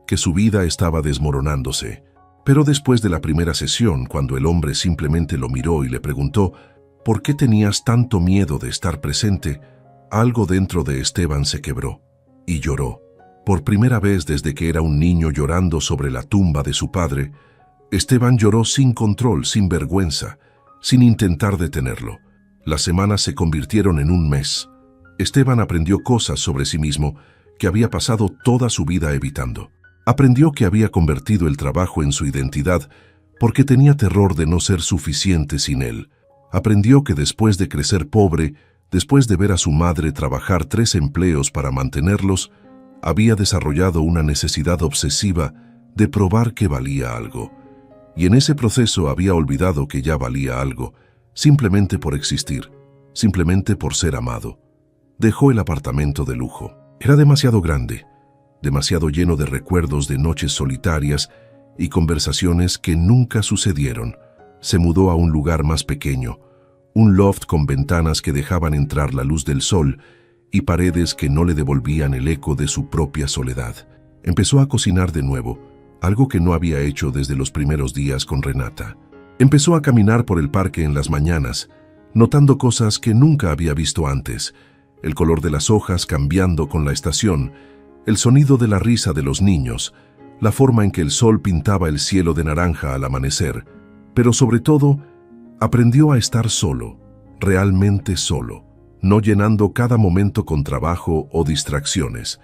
que su vida estaba desmoronándose. Pero después de la primera sesión, cuando el hombre simplemente lo miró y le preguntó ¿por qué tenías tanto miedo de estar presente?, algo dentro de Esteban se quebró y lloró. Por primera vez desde que era un niño llorando sobre la tumba de su padre, Esteban lloró sin control, sin vergüenza, sin intentar detenerlo. Las semanas se convirtieron en un mes. Esteban aprendió cosas sobre sí mismo que había pasado toda su vida evitando. Aprendió que había convertido el trabajo en su identidad porque tenía terror de no ser suficiente sin él. Aprendió que después de crecer pobre, después de ver a su madre trabajar 3 empleos para mantenerlos, había desarrollado una necesidad obsesiva de probar que valía algo. Y en ese proceso había olvidado que ya valía algo, simplemente por existir, simplemente por ser amado. Dejó el apartamento de lujo. Era demasiado grande, demasiado lleno de recuerdos de noches solitarias y conversaciones que nunca sucedieron. Se mudó a un lugar más pequeño, un loft con ventanas que dejaban entrar la luz del sol y paredes que no le devolvían el eco de su propia soledad. Empezó a cocinar de nuevo, algo que no había hecho desde los primeros días con Renata. Empezó a caminar por el parque en las mañanas, notando cosas que nunca había visto antes: el color de las hojas cambiando con la estación, el sonido de la risa de los niños, la forma en que el sol pintaba el cielo de naranja al amanecer, pero sobre todo, aprendió a estar solo, realmente solo, no llenando cada momento con trabajo o distracciones,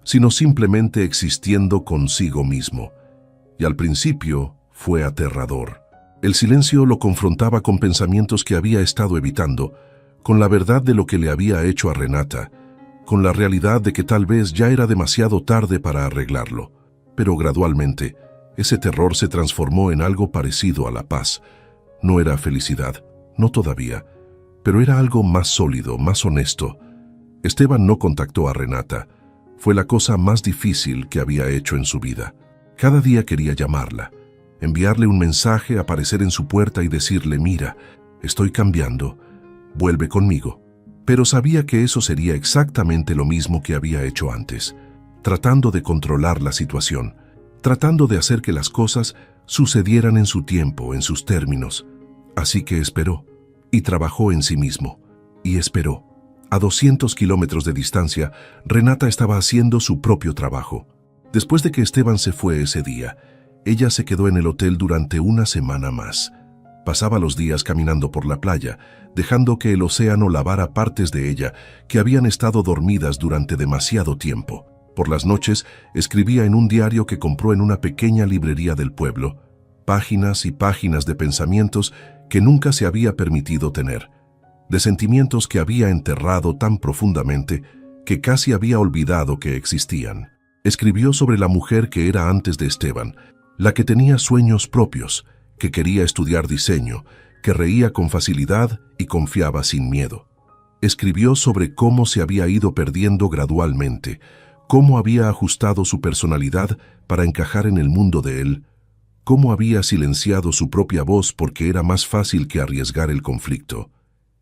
sino simplemente existiendo consigo mismo. Y al principio fue aterrador. El silencio lo confrontaba con pensamientos que había estado evitando, con la verdad de lo que le había hecho a Renata, con la realidad de que tal vez ya era demasiado tarde para arreglarlo. Pero gradualmente, ese terror se transformó en algo parecido a la paz. No era felicidad, no todavía, pero era algo más sólido, más honesto. Esteban no contactó a Renata. Fue la cosa más difícil que había hecho en su vida. Cada día quería llamarla, enviarle un mensaje, aparecer en su puerta y decirle: mira, estoy cambiando, vuelve conmigo. Pero sabía que eso sería exactamente lo mismo que había hecho antes. tratando de controlar la situación, tratando de hacer que las cosas sucedieran en su tiempo, en sus términos. Así que esperó, y trabajó en sí mismo, y esperó. A 200 kilómetros de distancia, Renata estaba haciendo su propio trabajo. Después de que Esteban se fue ese día, ella se quedó en el hotel durante una semana más. Pasaba los días caminando por la playa, dejando que el océano lavara partes de ella que habían estado dormidas durante demasiado tiempo. Por las noches, escribía en un diario que compró en una pequeña librería del pueblo, páginas y páginas de pensamientos que nunca se había permitido tener, de sentimientos que había enterrado tan profundamente que casi había olvidado que existían. Escribió sobre la mujer que era antes de Esteban, la que tenía sueños propios, que quería estudiar diseño, que reía con facilidad y confiaba sin miedo. Escribió sobre cómo se había ido perdiendo gradualmente, cómo había ajustado su personalidad para encajar en el mundo de él, cómo había silenciado su propia voz porque era más fácil que arriesgar el conflicto.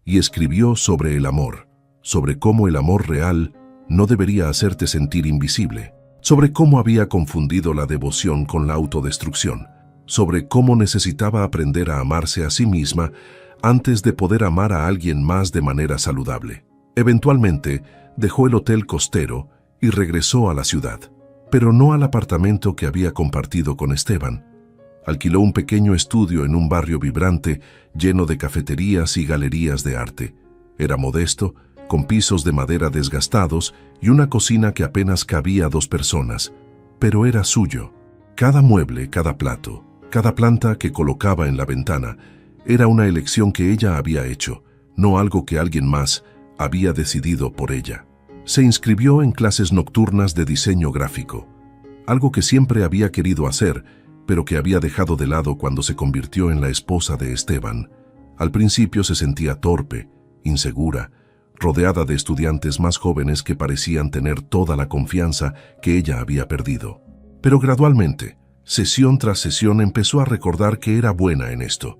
Y escribió sobre el amor, sobre cómo el amor real no debería hacerte sentir invisible, sobre cómo había confundido la devoción con la autodestrucción, sobre cómo necesitaba aprender a amarse a sí misma antes de poder amar a alguien más de manera saludable. Eventualmente, dejó el hotel costero y regresó a la ciudad, pero no al apartamento que había compartido con Esteban. Alquiló un pequeño estudio en un barrio vibrante, lleno de cafeterías y galerías de arte. Era modesto, con pisos de madera desgastados y una cocina que apenas cabía a 2 personas, pero era suyo. Cada mueble, cada plato, cada planta que colocaba en la ventana era una elección que ella había hecho, no algo que alguien más había decidido por ella. Se inscribió en clases nocturnas de diseño gráfico, algo que siempre había querido hacer, pero que había dejado de lado cuando se convirtió en la esposa de Esteban. Al principio se sentía torpe, insegura, rodeada de estudiantes más jóvenes que parecían tener toda la confianza que ella había perdido. Pero gradualmente, sesión tras sesión, empezó a recordar que era buena en esto,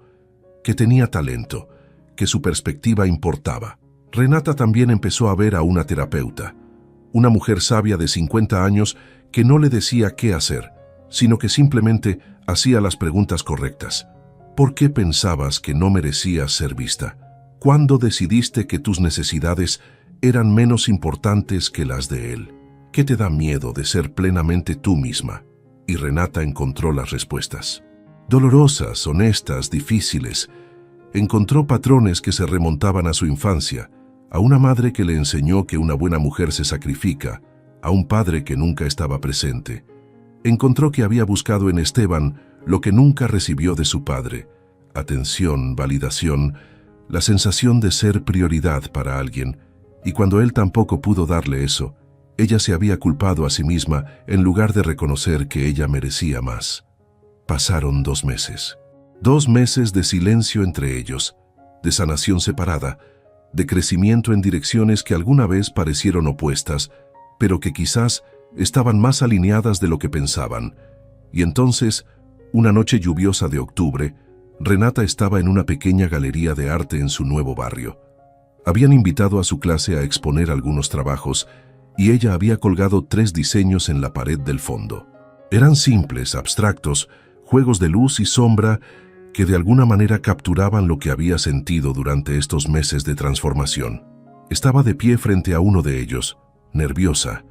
que tenía talento, que su perspectiva importaba. Renata también empezó a ver a una terapeuta, una mujer sabia de 50 años que no le decía qué hacer, sino que simplemente hacía las preguntas correctas. ¿Por qué pensabas que no merecías ser vista? ¿Cuándo decidiste que tus necesidades eran menos importantes que las de él? ¿Qué te da miedo de ser plenamente tú misma? Y Renata encontró las respuestas. Dolorosas, honestas, difíciles. Encontró patrones que se remontaban a su infancia, a una madre que le enseñó que una buena mujer se sacrifica, a un padre que nunca estaba presente. Encontró que había buscado en Esteban lo que nunca recibió de su padre: atención, validación, la sensación de ser prioridad para alguien, y cuando él tampoco pudo darle eso, ella se había culpado a sí misma en lugar de reconocer que ella merecía más. Pasaron 2 meses. 2 meses de silencio entre ellos, de sanación separada, de crecimiento en direcciones que alguna vez parecieron opuestas, pero que quizás estaban más alineadas de lo que pensaban. Y entonces, una noche lluviosa de octubre, Renata estaba en una pequeña galería de arte en su nuevo barrio. Habían invitado a su clase a exponer algunos trabajos y ella había colgado 3 diseños en la pared del fondo. Eran simples, abstractos, juegos de luz y sombra que de alguna manera capturaban lo que había sentido durante estos meses de transformación. Estaba de pie frente a uno de ellos, nerviosa,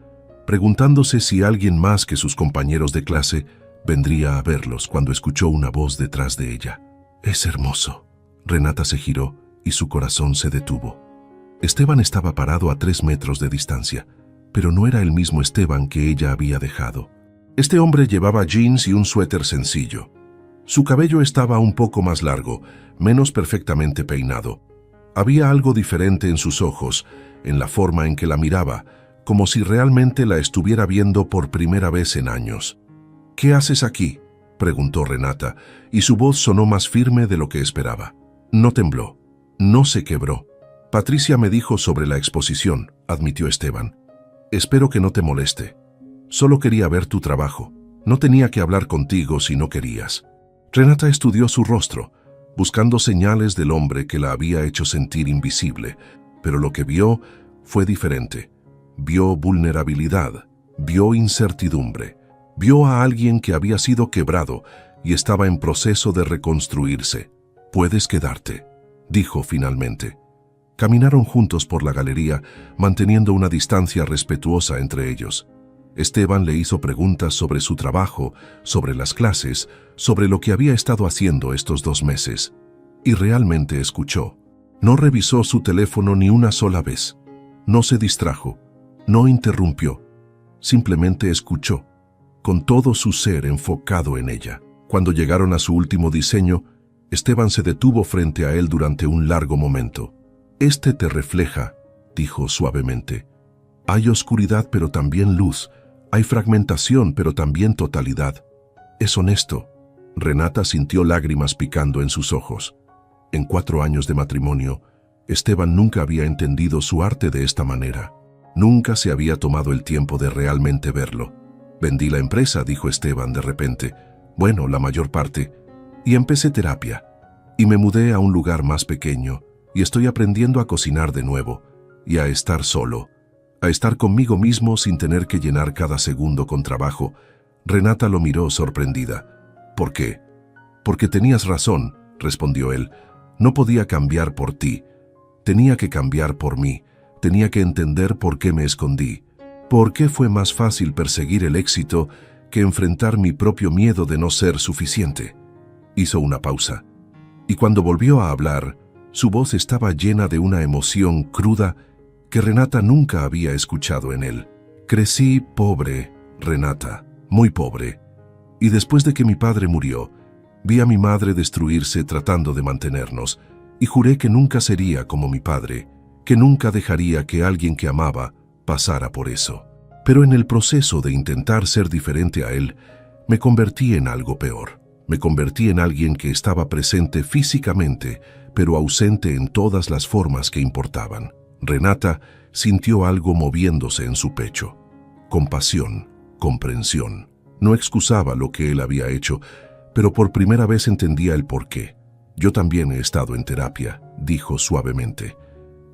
preguntándose si alguien más que sus compañeros de clase vendría a verlos cuando escuchó una voz detrás de ella. «Es hermoso». Renata se giró y su corazón se detuvo. Esteban estaba parado a 3 metros de distancia, pero no era el mismo Esteban que ella había dejado. Este hombre llevaba jeans y un suéter sencillo. Su cabello estaba un poco más largo, menos perfectamente peinado. Había algo diferente en sus ojos, en la forma en que la miraba, como si realmente la estuviera viendo por primera vez en años. «¿Qué haces aquí?», preguntó Renata, y su voz sonó más firme de lo que esperaba. No tembló, no se quebró. «Patricia me dijo sobre la exposición», admitió Esteban. «Espero que no te moleste. Solo quería ver tu trabajo. No tenía que hablar contigo si no querías». Renata estudió su rostro, buscando señales del hombre que la había hecho sentir invisible, pero lo que vio fue diferente. Vio vulnerabilidad, Vio incertidumbre. Vio a alguien que había sido quebrado y estaba en proceso de reconstruirse. «Puedes quedarte», dijo finalmente. Caminaron juntos por la galería, manteniendo una distancia respetuosa entre ellos. Esteban le hizo preguntas sobre su trabajo, sobre las clases, sobre lo que había estado haciendo estos 2 meses. Y realmente escuchó. No revisó su teléfono ni una sola vez. No se distrajo. No interrumpió. Simplemente escuchó, con todo su ser enfocado en ella. Cuando llegaron a su último diseño, Esteban se detuvo frente a él durante un largo momento. «Este te refleja», dijo suavemente. «Hay oscuridad pero también luz. Hay fragmentación pero también totalidad. Es honesto». Renata sintió lágrimas picando en sus ojos. En 4 años de matrimonio, Esteban nunca había entendido su arte de esta manera. Nunca se había tomado el tiempo de realmente verlo. «Vendí la empresa», dijo Esteban de repente. «Bueno, la mayor parte. Y empecé terapia. Y me mudé a un lugar más pequeño. Y estoy aprendiendo a cocinar de nuevo. Y a estar solo. A estar conmigo mismo sin tener que llenar cada segundo con trabajo». Renata lo miró sorprendida. «¿Por qué?» «Porque tenías razón», respondió él. «No podía cambiar por ti. Tenía que cambiar por mí. Tenía que entender por qué me escondí. ¿Por qué fue más fácil perseguir el éxito que enfrentar mi propio miedo de no ser suficiente?» Hizo una pausa. Y cuando volvió a hablar, su voz estaba llena de una emoción cruda que Renata nunca había escuchado en él. «Crecí pobre, Renata, muy pobre. Y después de que mi padre murió, vi a mi madre destruirse tratando de mantenernos, y juré que nunca sería como mi padre, que nunca dejaría que alguien que amaba pasara por eso. Pero en el proceso de intentar ser diferente a él, me convertí en algo peor. Me convertí en alguien que estaba presente físicamente, pero ausente en todas las formas que importaban». Renata sintió algo moviéndose en su pecho. Compasión, comprensión. No excusaba lo que él había hecho, pero por primera vez entendía el porqué. «Yo también he estado en terapia», dijo suavemente.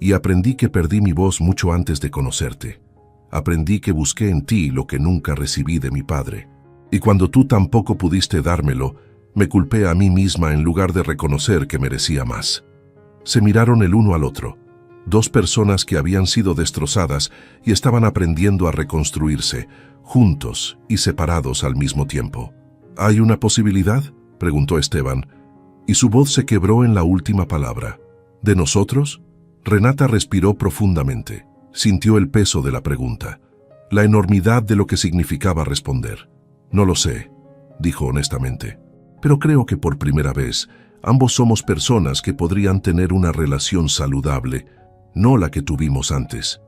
«Y aprendí que perdí mi voz mucho antes de conocerte. Aprendí que busqué en ti lo que nunca recibí de mi padre. Y cuando tú tampoco pudiste dármelo, me culpé a mí misma en lugar de reconocer que merecía más». Se miraron el uno al otro. 2 personas que habían sido destrozadas y estaban aprendiendo a reconstruirse, juntos y separados al mismo tiempo. «¿Hay una posibilidad?», preguntó Esteban, y su voz se quebró en la última palabra. «¿De nosotros?». Renata respiró profundamente. Sintió el peso de la pregunta, la enormidad de lo que significaba responder. «No lo sé», dijo honestamente. «Pero creo que por primera vez ambos somos personas que podrían tener una relación saludable, no la que tuvimos antes.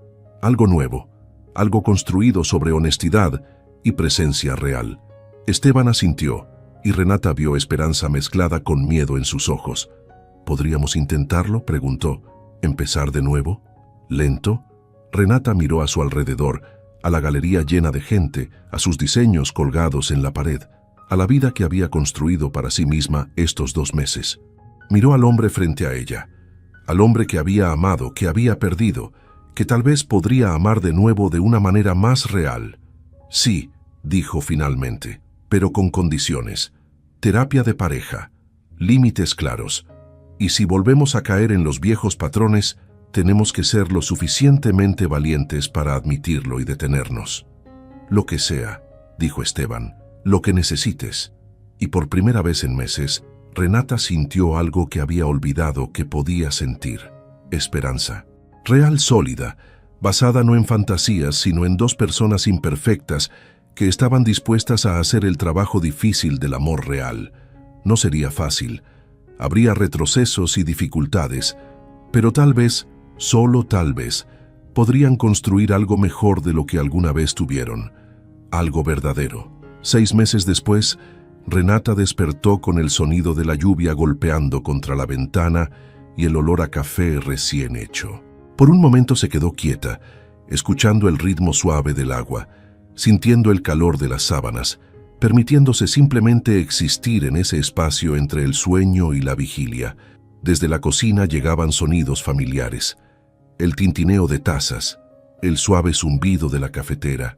Algo nuevo, algo construido sobre honestidad y presencia real». Esteban asintió, y Renata vio esperanza mezclada con miedo en sus ojos. «¿Podríamos intentarlo?», preguntó. «¿Empezar de nuevo? ¿Lento?». Renata miró a su alrededor, a la galería llena de gente, a sus diseños colgados en la pared, a la vida que había construido para sí misma estos 2 meses. Miró al hombre frente a ella, al hombre que había amado, que había perdido, que tal vez podría amar de nuevo de una manera más real. «Sí», dijo finalmente, «pero con condiciones. Terapia de pareja, límites claros. Y si volvemos a caer en los viejos patrones, tenemos que ser lo suficientemente valientes para admitirlo y detenernos». «Lo que sea», dijo Esteban, «lo que necesites». Y por primera vez en meses, Renata sintió algo que había olvidado que podía sentir: esperanza. Real, sólida, basada no en fantasías, sino en 2 personas imperfectas que estaban dispuestas a hacer el trabajo difícil del amor real. No sería fácil. Habría retrocesos y dificultades, pero tal vez, solo tal vez, podrían construir algo mejor de lo que alguna vez tuvieron. Algo verdadero. 6 meses después, Renata despertó con el sonido de la lluvia golpeando contra la ventana y el olor a café recién hecho. Por un momento se quedó quieta, escuchando el ritmo suave del agua, sintiendo el calor de las sábanas, permitiéndose simplemente existir en ese espacio entre el sueño y la vigilia. Desde la cocina llegaban sonidos familiares, el tintineo de tazas, el suave zumbido de la cafetera,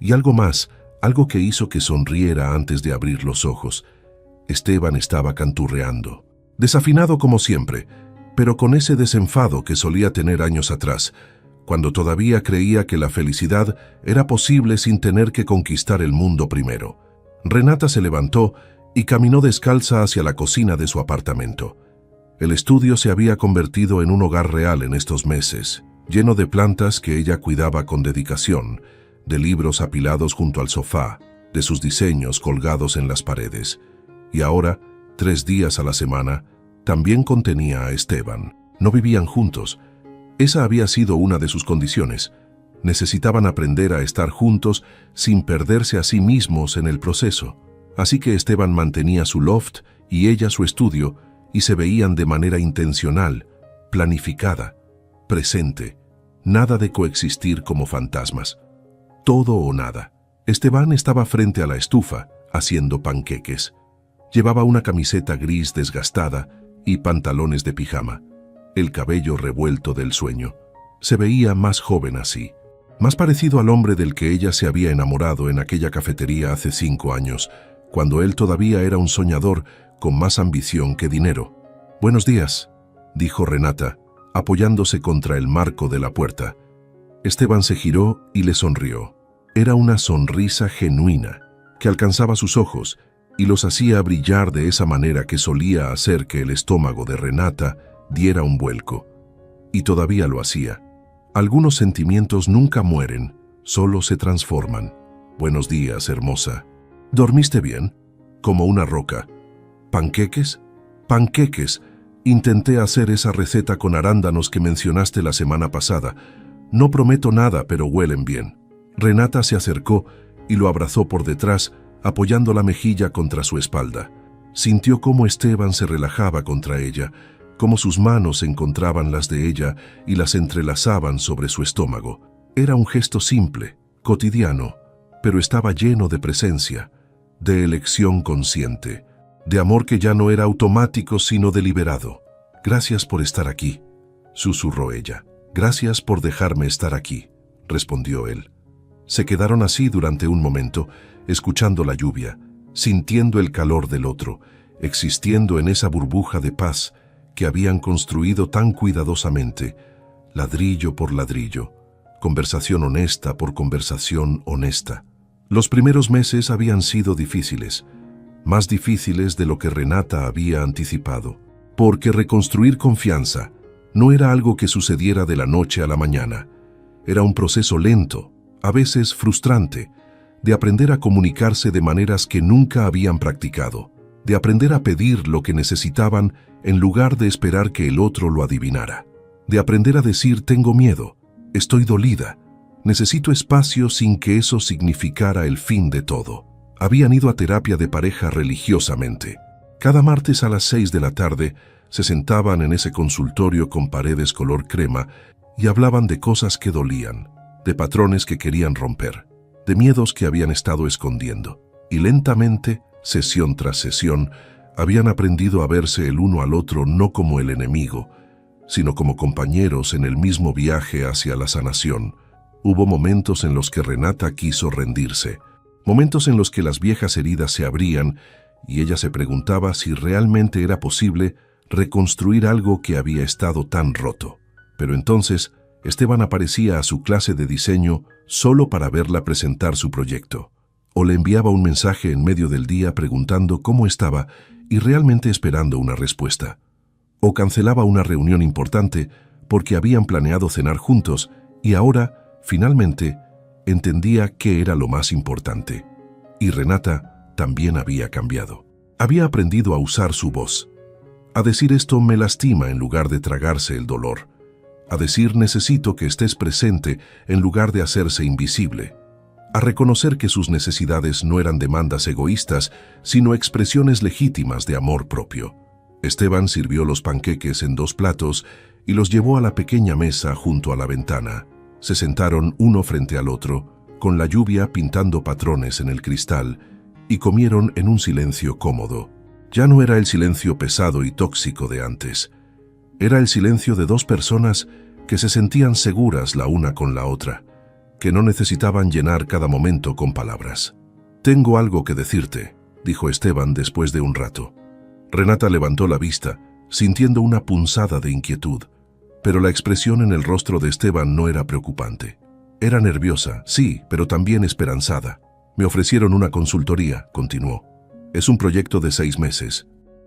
Y algo más, algo que hizo que sonriera antes de abrir los ojos. Esteban estaba canturreando. Desafinado como siempre, pero con ese desenfado que solía tener años atrás, cuando todavía creía que la felicidad era posible sin tener que conquistar el mundo primero. Renata se levantó y caminó descalza hacia la cocina de su apartamento. El estudio se había convertido en un hogar real en estos meses, lleno de plantas que ella cuidaba con dedicación, de libros apilados junto al sofá, de sus diseños colgados en las paredes. Y ahora, 3 días a la semana, también contenía a Esteban. No vivían juntos. Esa había sido una de sus condiciones. Necesitaban aprender a estar juntos sin perderse a sí mismos en el proceso. Así que Esteban mantenía su loft y ella su estudio, y se veían de manera intencional, planificada, presente. Nada de coexistir como fantasmas. Todo o nada. Esteban estaba frente a la estufa, haciendo panqueques. Llevaba una camiseta gris desgastada y pantalones de pijama, el cabello revuelto del sueño. Se veía más joven así, más parecido al hombre del que ella se había enamorado en aquella cafetería hace 5 años, cuando él todavía era un soñador con más ambición que dinero. «Buenos días», dijo Renata, apoyándose contra el marco de la puerta. Esteban se giró y le sonrió. Era una sonrisa genuina, que alcanzaba sus ojos y los hacía brillar de esa manera que solía hacer que el estómago de Renata diera un vuelco. Y todavía lo hacía. Algunos sentimientos nunca mueren, solo se transforman. «Buenos días, hermosa. ¿Dormiste bien?» «Como una roca». «¿Panqueques?» «Panqueques. Intenté hacer esa receta con arándanos que mencionaste la semana pasada. No prometo nada, pero huelen bien». Renata se acercó y lo abrazó por detrás, apoyando la mejilla contra su espalda. Sintió cómo Esteban se relajaba contra ella, cómo sus manos encontraban las de ella y las entrelazaban sobre su estómago. Era un gesto simple, cotidiano, pero estaba lleno de presencia, de elección consciente, de amor que ya no era automático sino deliberado. «Gracias por estar aquí», susurró ella. «Gracias por dejarme estar aquí», respondió él. Se quedaron así durante un momento, escuchando la lluvia, sintiendo el calor del otro, existiendo en esa burbuja de paz que habían construido tan cuidadosamente, ladrillo por ladrillo, conversación honesta por conversación honesta. Los primeros meses habían sido difíciles, más difíciles de lo que Renata había anticipado, porque reconstruir confianza no era algo que sucediera de la noche a la mañana. Era un proceso lento, a veces frustrante, de aprender a comunicarse de maneras que nunca habían practicado, de aprender a pedir lo que necesitaban en lugar de esperar que el otro lo adivinara, de aprender a decir «tengo miedo», «estoy dolida», «necesito espacio» sin que eso significara el fin de todo. Habían ido a terapia de pareja religiosamente. Cada martes a las 6 de la tarde se sentaban en ese consultorio con paredes color crema y hablaban de cosas que dolían, de patrones que querían romper, de miedos que habían estado escondiendo. Y lentamente, sesión tras sesión, habían aprendido a verse el uno al otro no como el enemigo, sino como compañeros en el mismo viaje hacia la sanación. Hubo momentos en los que Renata quiso rendirse, momentos en los que las viejas heridas se abrían y ella se preguntaba si realmente era posible reconstruir algo que había estado tan roto. Pero entonces, Esteban aparecía a su clase de diseño solo para verla presentar su proyecto, o le enviaba un mensaje en medio del día preguntando cómo estaba y realmente esperando una respuesta, o cancelaba una reunión importante porque habían planeado cenar juntos y ahora, finalmente, entendía qué era lo más importante. Y Renata también había cambiado. Había aprendido a usar su voz, a decir «esto me lastima» en lugar de tragarse el dolor, a decir «necesito que estés presente» en lugar de hacerse invisible, a reconocer que sus necesidades no eran demandas egoístas, sino expresiones legítimas de amor propio. Esteban sirvió los panqueques en 2 platos y los llevó a la pequeña mesa junto a la ventana. Se sentaron uno frente al otro, con la lluvia pintando patrones en el cristal, y comieron en un silencio cómodo. Ya no era el silencio pesado y tóxico de antes. Era el silencio de 2 personas que se sentían seguras la una con la otra, que no necesitaban llenar cada momento con palabras. «Tengo algo que decirte», dijo Esteban después de un rato. Renata levantó la vista, sintiendo una punzada de inquietud, pero la expresión en el rostro de Esteban no era preocupante. Era nerviosa, sí, pero también esperanzada. «Me ofrecieron una consultoría», continuó. «Es un proyecto de 6 meses.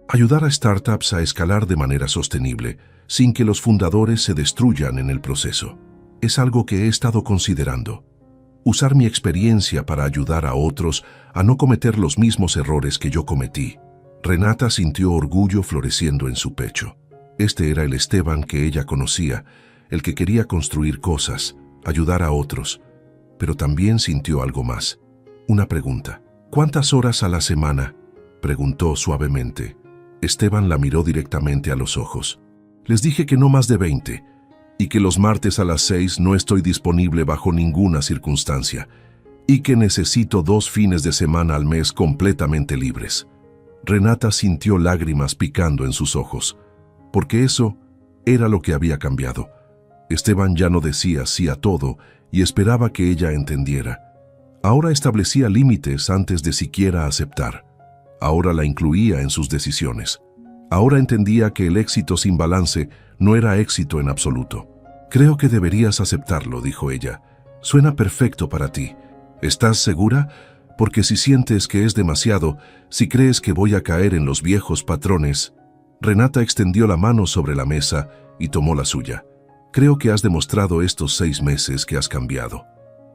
Ayudar a startups a escalar de manera sostenible, sin que los fundadores se destruyan en el proceso. Es algo que he estado considerando. Usar mi experiencia para ayudar a otros a no cometer los mismos errores que yo cometí». Renata sintió orgullo floreciendo en su pecho. Este era el Esteban que ella conocía, el que quería construir cosas, ayudar a otros. Pero también sintió algo más. Una pregunta. «¿Cuántas horas a la semana?», preguntó suavemente. Esteban la miró directamente a los ojos. «Les dije que no más de 20, y que los martes a las 6 no estoy disponible bajo ninguna circunstancia, y que necesito 2 fines de semana al mes completamente libres». Renata sintió lágrimas picando en sus ojos, porque eso era lo que había cambiado. Esteban ya no decía sí a todo y esperaba que ella entendiera. Ahora establecía límites antes de siquiera aceptar. Ahora la incluía en sus decisiones. Ahora entendía que el éxito sin balance no era éxito en absoluto. «Creo que deberías aceptarlo», dijo ella. «Suena perfecto para ti. ¿Estás segura? Porque si sientes que es demasiado, si crees que voy a caer en los viejos patrones». Renata extendió la mano sobre la mesa y tomó la suya. «Creo que has demostrado estos 6 meses que has cambiado.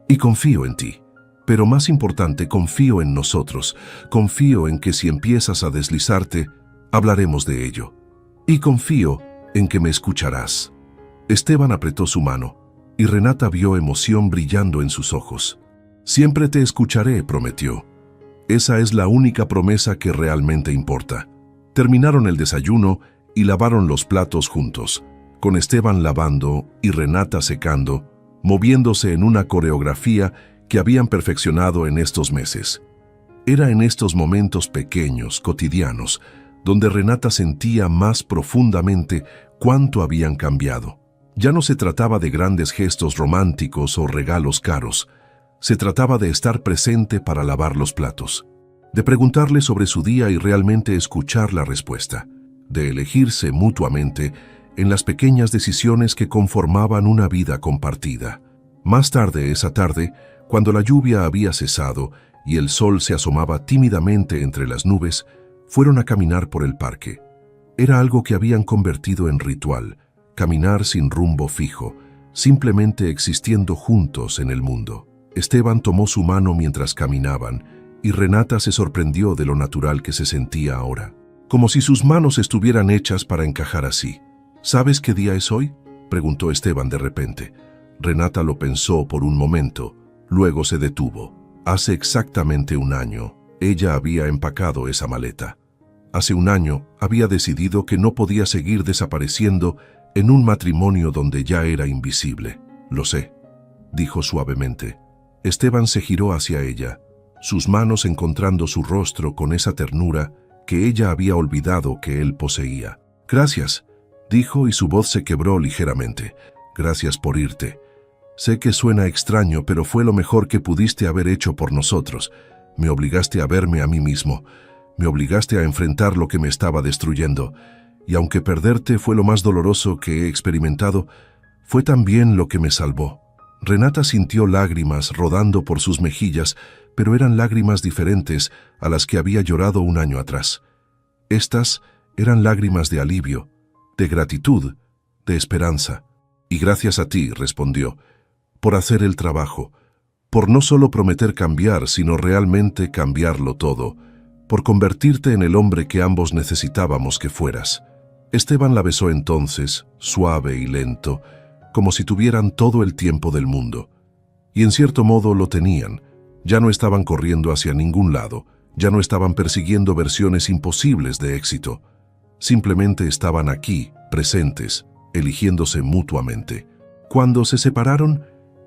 Y confío en ti. Pero más importante, confío en nosotros. Confío en que si empiezas a deslizarte, hablaremos de ello. Y confío en que me escucharás». Esteban apretó su mano, y Renata vio emoción brillando en sus ojos. «Siempre te escucharé», prometió. «Esa es la única promesa que realmente importa». Terminaron el desayuno y lavaron los platos juntos, con Esteban lavando y Renata secando, moviéndose en una coreografía que habían perfeccionado en estos meses. Era en estos momentos pequeños, cotidianos, donde Renata sentía más profundamente cuánto habían cambiado. Ya no se trataba de grandes gestos románticos o regalos caros. Se trataba de estar presente para lavar los platos, de preguntarle sobre su día y realmente escuchar la respuesta, de elegirse mutuamente en las pequeñas decisiones que conformaban una vida compartida. Más tarde esa tarde, cuando la lluvia había cesado y el sol se asomaba tímidamente entre las nubes, fueron a caminar por el parque. Era algo que habían convertido en ritual, caminar sin rumbo fijo, simplemente existiendo juntos en el mundo. Esteban tomó su mano mientras caminaban, y Renata se sorprendió de lo natural que se sentía ahora, como si sus manos estuvieran hechas para encajar así. «¿Sabes qué día es hoy?», preguntó Esteban de repente. Renata lo pensó por un momento, luego se detuvo. Hace exactamente 1 año, ella había empacado esa maleta. Hace 1 año había decidido que no podía seguir desapareciendo en un matrimonio donde ya era invisible. «Lo sé», dijo suavemente. Esteban se giró hacia ella, sus manos encontrando su rostro con esa ternura que ella había olvidado que él poseía. «Gracias», dijo y su voz se quebró ligeramente. «Gracias por irte. Sé que suena extraño, pero fue lo mejor que pudiste haber hecho por nosotros. Me obligaste a verme a mí mismo. Me obligaste a enfrentar lo que me estaba destruyendo. Y aunque perderte fue lo más doloroso que he experimentado, fue también lo que me salvó». Renata sintió lágrimas rodando por sus mejillas, pero eran lágrimas diferentes a las que había llorado 1 año atrás. Estas eran lágrimas de alivio, de gratitud, de esperanza. «Y gracias a ti», respondió, «por hacer el trabajo, por no solo prometer cambiar, sino realmente cambiarlo todo, por convertirte en el hombre que ambos necesitábamos que fueras». Esteban la besó entonces, suave y lento, como si tuvieran todo el tiempo del mundo. Y en cierto modo lo tenían. Ya no estaban corriendo hacia ningún lado, ya no estaban persiguiendo versiones imposibles de éxito. Simplemente estaban aquí, presentes, eligiéndose mutuamente. Cuando se separaron,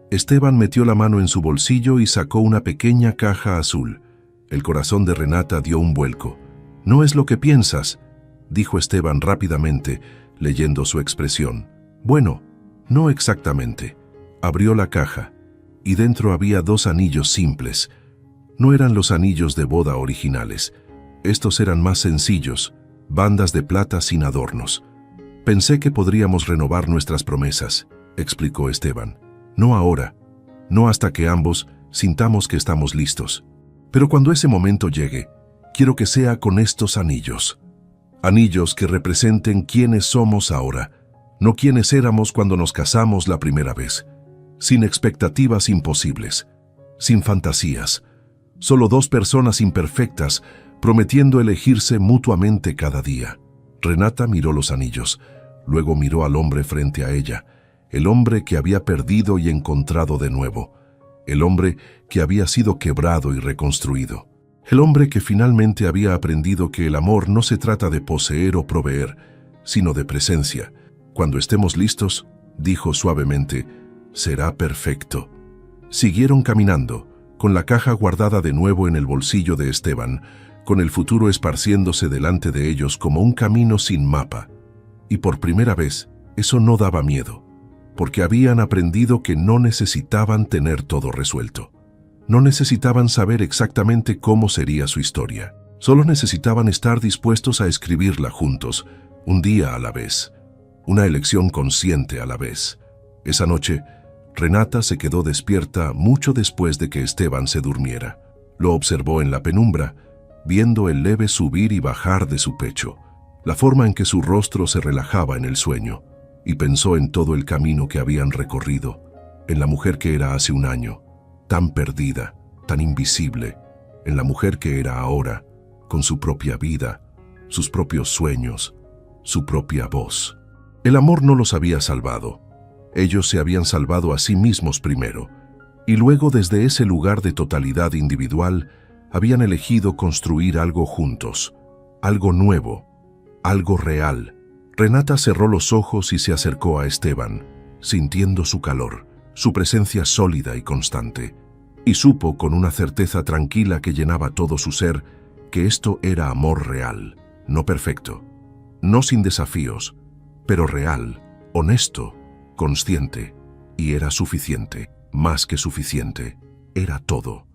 Esteban metió la mano en su bolsillo y sacó una pequeña caja azul. El corazón de Renata dio un vuelco. «No es lo que piensas», dijo Esteban rápidamente, leyendo su expresión. «Bueno, no exactamente». Abrió la caja. y dentro había 2 anillos simples. No eran los anillos de boda originales. Estos eran más sencillos, bandas de plata sin adornos. Pensé que podríamos renovar nuestras promesas, explicó Esteban. No ahora, no hasta que ambos sintamos que estamos listos. Pero cuando ese momento llegue, quiero que sea con estos anillos. Anillos que representen quiénes somos ahora, no quiénes éramos cuando nos casamos la primera vez. Sin expectativas imposibles, sin fantasías. Solo 2 personas imperfectas prometiendo elegirse mutuamente cada día. Renata miró los anillos, luego miró al hombre frente a ella, el hombre que había perdido y encontrado de nuevo, el hombre que había sido quebrado y reconstruido, el hombre que finalmente había aprendido que el amor no se trata de poseer o proveer, sino de presencia. Cuando estemos listos, dijo suavemente, será perfecto. Siguieron caminando, con la caja guardada de nuevo en el bolsillo de Esteban, con el futuro esparciéndose delante de ellos como un camino sin mapa. Y por primera vez, eso no daba miedo, porque habían aprendido que no necesitaban tener todo resuelto. No necesitaban saber exactamente cómo sería su historia. Solo necesitaban estar dispuestos a escribirla juntos, un día a la vez, una elección consciente a la vez. Esa noche, Renata se quedó despierta mucho después de que Esteban se durmiera. Lo observó en la penumbra, viendo el leve subir y bajar de su pecho, la forma en que su rostro se relajaba en el sueño, y pensó en todo el camino que habían recorrido, en la mujer que era hace un año, tan perdida, tan invisible, en la mujer que era ahora, con su propia vida, sus propios sueños, su propia voz. El amor no los había salvado. Ellos se habían salvado a sí mismos primero, y luego desde ese lugar de totalidad individual habían elegido construir algo juntos, algo nuevo, algo real. Renata cerró los ojos y se acercó a Esteban, sintiendo su calor, su presencia sólida y constante, y supo con una certeza tranquila que llenaba todo su ser que esto era amor real, no perfecto, no sin desafíos, pero real, honesto, consciente, y era suficiente, más que suficiente, era todo.